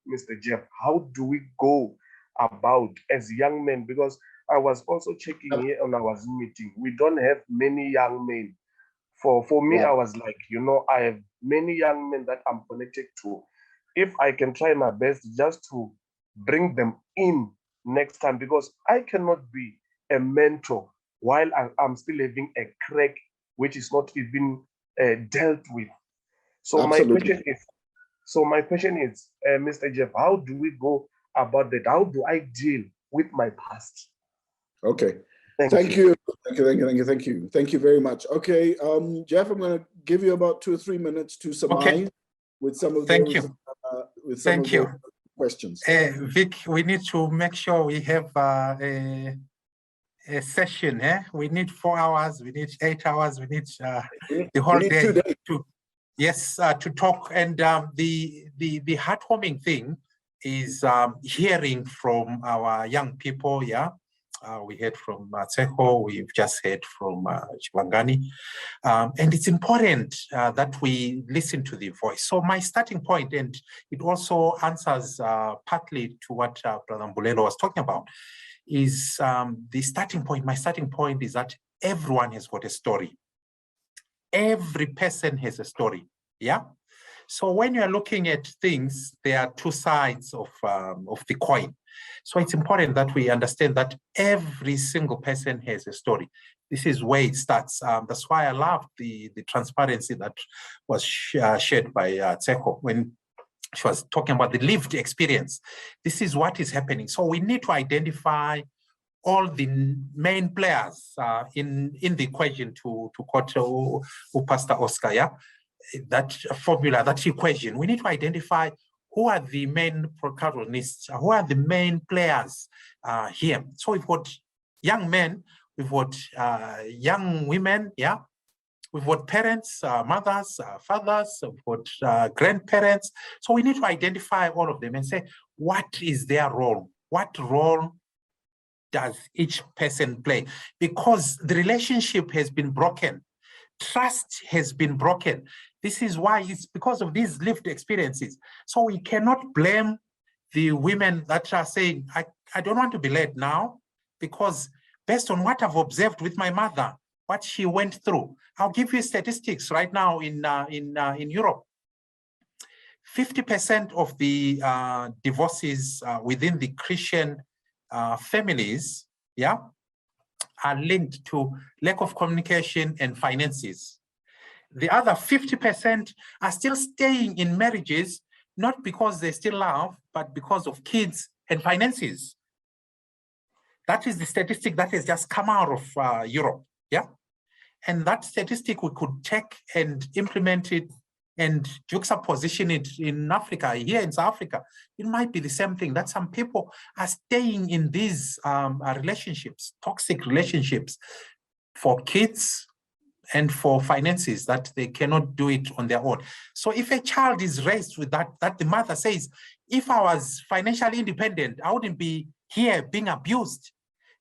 Mr. Jeff, how do we go about as young men? Because I was also checking here on our Zoom meeting. We don't have many young men. For me, I was like, you know, I have many young men that I'm connected to. If I can try my best just to bring them in next time, because I cannot be a mentor while I'm still having a crack which is not even dealt with. So Absolutely. my question is, Mr. Jeff, how do we go about that? How do I deal with my past? Okay. Thank you. Thank you very much. Okay, Jeff, I'm going to give you about 2 or 3 minutes to surmise with some of those questions. Vic, we need to make sure we have a session. We need 4 hours, we need 8 hours, we need the whole day 2 days. to talk. And the heartwarming thing is hearing from our young people. We heard from Tseho, we've just heard from Chivangani. And it's important that we listen to the voice. So my starting point, and it also answers partly to what Brother Mbulelo was talking about, is the starting point. My starting point is that everyone has got a story. Every person has a story, So when you're looking at things, there are 2 sides of the coin. So it's important that we understand that every single person has a story. This is where it starts. That's why I love the transparency that was shared by Tseko when she was talking about the lived experience. This is what is happening. So we need to identify all the main players in the equation, to quote Pastor Oscar, that formula, that equation. We need to identify who are the main protagonists, who are the main players here. So we've got young men, we've got young women, we've got parents, mothers, fathers, we've got grandparents. So we need to identify all of them and say, what is their role? What role does each person play? Because the relationship has been broken. Trust has been broken. This is why it's because of these lived experiences. So we cannot blame the women that are saying, I don't want to be led now, because based on what I've observed with my mother, what she went through. I'll give you statistics right now in Europe. 50% of the divorces within the Christian families, are linked to lack of communication and finances. The other 50% are still staying in marriages, not because they still love, but because of kids and finances. That is the statistic that has just come out of Europe, And that statistic we could take and implement it and juxtaposition it in Africa, here in South Africa. It might be the same thing, that some people are staying in these relationships, toxic relationships, for kids and for finances, that they cannot do it on their own. So if a child is raised with that the mother says, if I was financially independent, I wouldn't be here being abused.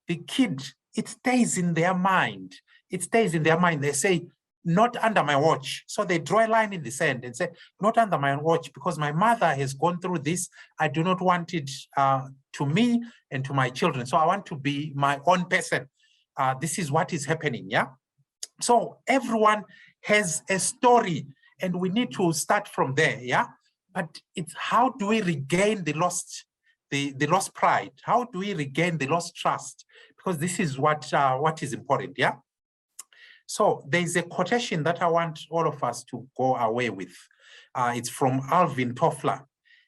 The kid, it stays in their mind. It stays in their mind. They say, not under my watch. So they draw a line in the sand and say, not under my watch, because my mother has gone through this. I do not want it to me and to my children. So I want to be my own person. This is what is happening, So everyone has a story, and we need to start from there, yeah? But it's how do we regain the lost pride? How do we regain the lost trust? Because this is what is important, yeah? So there's a quotation that I want all of us to go away with. It's from Alvin Toffler.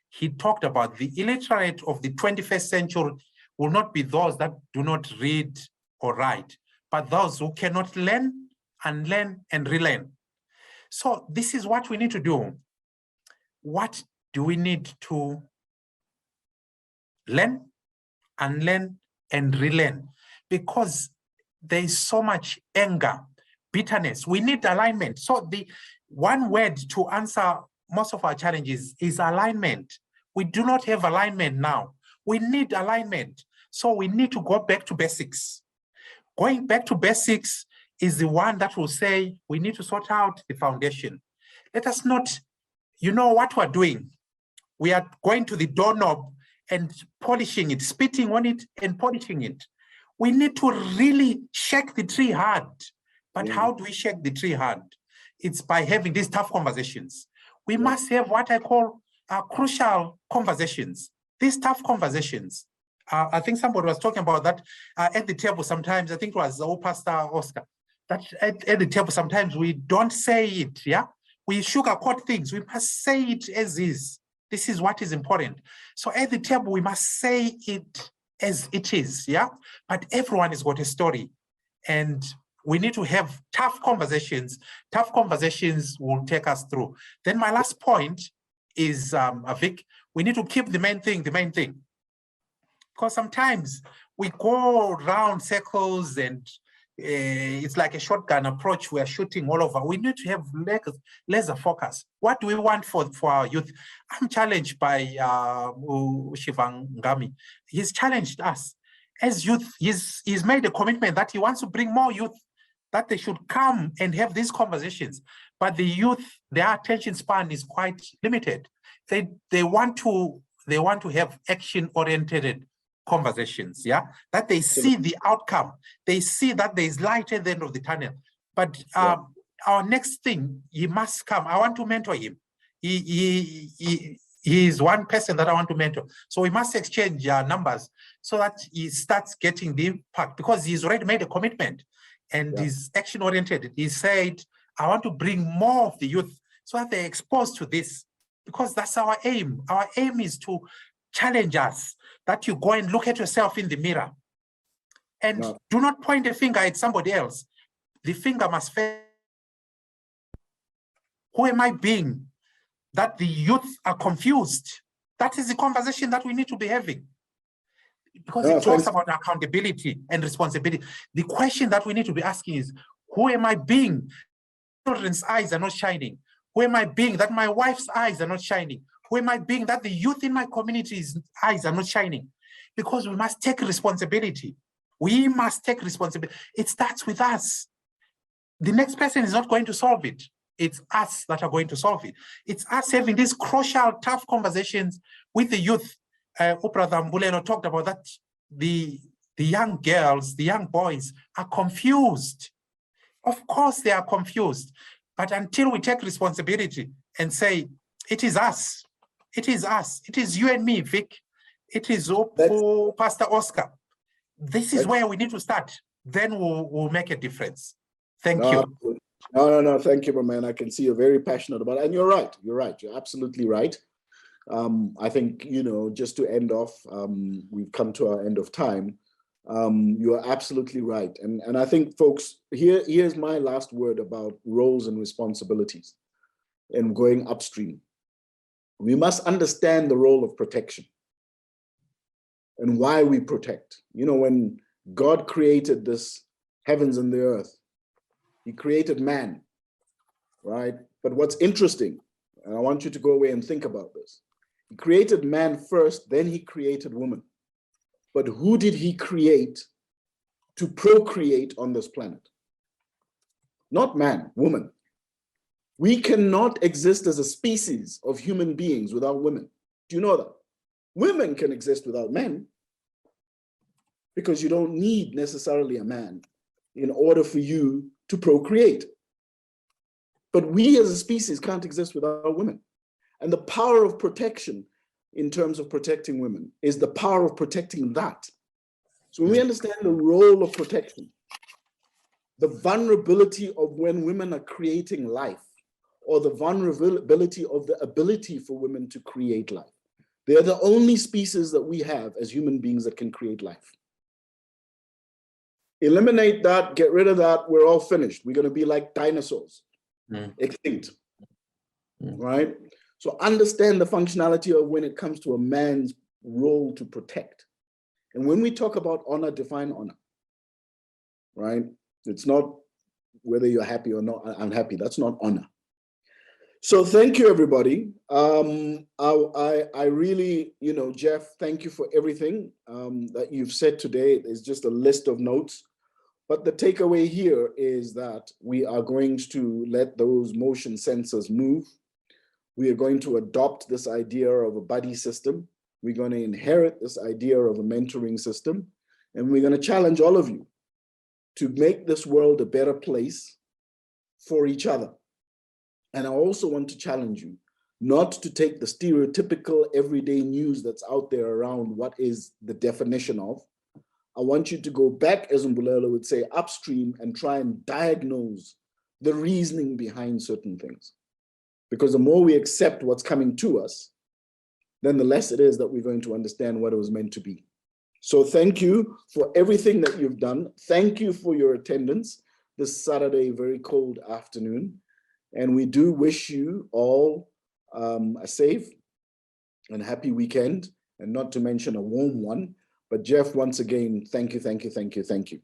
He talked about the illiterate of the 21st century will not be those that do not read or write, but those who cannot learn, unlearn, and relearn. So this is what we need to do. What do we need to learn, unlearn, and relearn? Because there is so much anger, bitterness. We need alignment. So the one word to answer most of our challenges is alignment. We do not have alignment now. We need alignment. So we need to go back to basics. Going back to basics is the one that will say we need to sort out the foundation. Let us not, you know what we're doing. We are going to the doorknob and polishing it, spitting on it and polishing it. We need to really shake the tree hard. But how do we shake the tree hard? It's by having these tough conversations. We must have what I call crucial conversations, these tough conversations. I think somebody was talking about that at the table sometimes. I think it was Pastor Oscar. That at the table sometimes we don't say it, yeah? We sugarcoat things. We must say it as is. This is what is important. So at the table, we must say it as it is, yeah? But everyone has got a story. And we need to have tough conversations. Tough conversations will take us through. Then my last point is, Vic, we need to keep the main thing. Because sometimes we go around circles and it's like a shotgun approach. We are shooting all over. We need to have laser focus. What do we want for our youth? I'm challenged by Shivangami. He's challenged us. As youth, he's made a commitment that he wants to bring more youth, that they should come and have these conversations. But the youth, their attention span is quite limited. They want to have action-oriented conversations, yeah, that they see the outcome, they see that there is light at the end of the tunnel. But our next thing, he must come. I want to mentor him. He is one person that I want to mentor. So we must exchange numbers so that he starts getting the impact, because he's already made a commitment and he's action oriented. He said, I want to bring more of the youth so that they're exposed to this, because that's our aim. Our aim is to challenge us, that you go and look at yourself in the mirror and do not point a finger at somebody else. The finger must face, who am I being that the youth are confused? That is the conversation that we need to be having, because it talks about accountability and responsibility. The question that we need to be asking is, who am I being? Children's eyes are not shining. Who am I being that my wife's eyes are not shining? Who am I being that the youth in my community's eyes are not shining? Because we must take responsibility. We must take responsibility. It starts with us. The next person is not going to solve it. It's us that are going to solve it. It's us having these crucial, tough conversations with the youth. Brother Mbulelo talked about that. The young girls, the young boys are confused. Of course they are confused. But until we take responsibility and say, it is us. It is us. It is you and me, Vic. It is Pastor Oscar. This is where we need to start. Then we'll make a difference. Thank you. No. Thank you, my man. I can see you're very passionate about it. And you're right. You're absolutely right. I think, just to end off, we've come to our end of time. You are absolutely right. And I think, folks, here's my last word about roles and responsibilities and going upstream. We must understand the role of protection and why we protect. When God created this heavens and the earth, he created man, right? But what's interesting, and I want you to go away and think about this, he created man first, then he created woman. But who did he create to procreate on this planet? Not man, woman. We cannot exist as a species of human beings without women. Do you know that? Women can exist without men, because you don't need necessarily a man in order for you to procreate. But we as a species can't exist without women. And the power of protection in terms of protecting women is the power of protecting that. So when we understand the role of protection, the vulnerability of when women are creating life, or the vulnerability of the ability for women to create life. They are the only species that we have as human beings that can create life. Eliminate that, get rid of that, we're all finished. We're going to be like dinosaurs, extinct, right? So understand the functionality of when it comes to a man's role to protect. And when we talk about honor, define honor, right? It's not whether you're happy or not unhappy. That's not honor. So thank you, everybody. I really, Jeff, thank you for everything that you've said today. It's just a list of notes. But the takeaway here is that we are going to let those motion sensors move. We are going to adopt this idea of a buddy system. We're going to inherit this idea of a mentoring system. And we're going to challenge all of you to make this world a better place for each other. And I also want to challenge you not to take the stereotypical everyday news that's out there around what is the definition of. I want you to go back, as Mbulelo would say, upstream and try and diagnose the reasoning behind certain things. Because the more we accept what's coming to us, then the less it is that we're going to understand what it was meant to be. So thank you for everything that you've done. Thank you for your attendance this Saturday, very cold afternoon. And we do wish you all a safe and happy weekend, and not to mention a warm one. But Jeff, once again, thank you, thank you, thank you, thank you.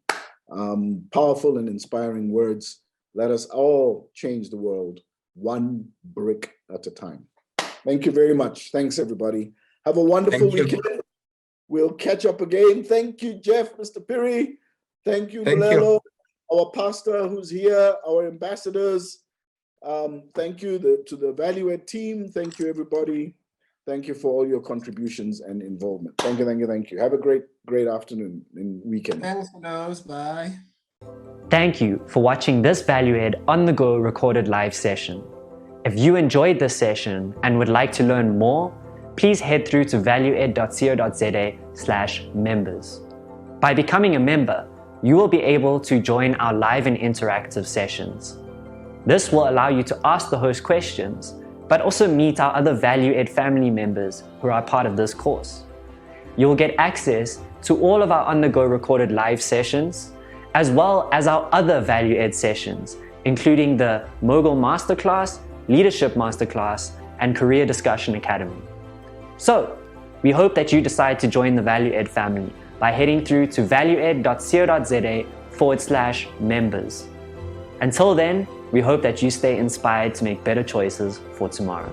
Powerful and inspiring words. Let us all change the world one brick at a time. Thank you very much. Thanks, everybody. Have a wonderful weekend. We'll catch up again. Thank you, Jeff, Mr. Phiri. Thank you, Mbulelo, our pastor who's here, our ambassadors. Thank you to the Value Add team. Thank you, everybody. Thank you for all your contributions and involvement. Thank you, thank you, thank you. Have a great afternoon and weekend. Thanks, Finos. Bye. Thank you for watching this Value Add on the go recorded live session. If you enjoyed this session and would like to learn more, please head through to valueadd.co.za/members. By becoming a member, you will be able to join our live and interactive sessions. This will allow you to ask the host questions, but also meet our other Value Add family members who are part of this course. You will get access to all of our on-the-go recorded live sessions, as well as our other Value Add sessions, including the Mogul Masterclass, Leadership Masterclass, and Career Discussion Academy. So, we hope that you decide to join the Value Add family by heading through to valueadd.co.za/members. Until then, we hope that you stay inspired to make better choices for tomorrow.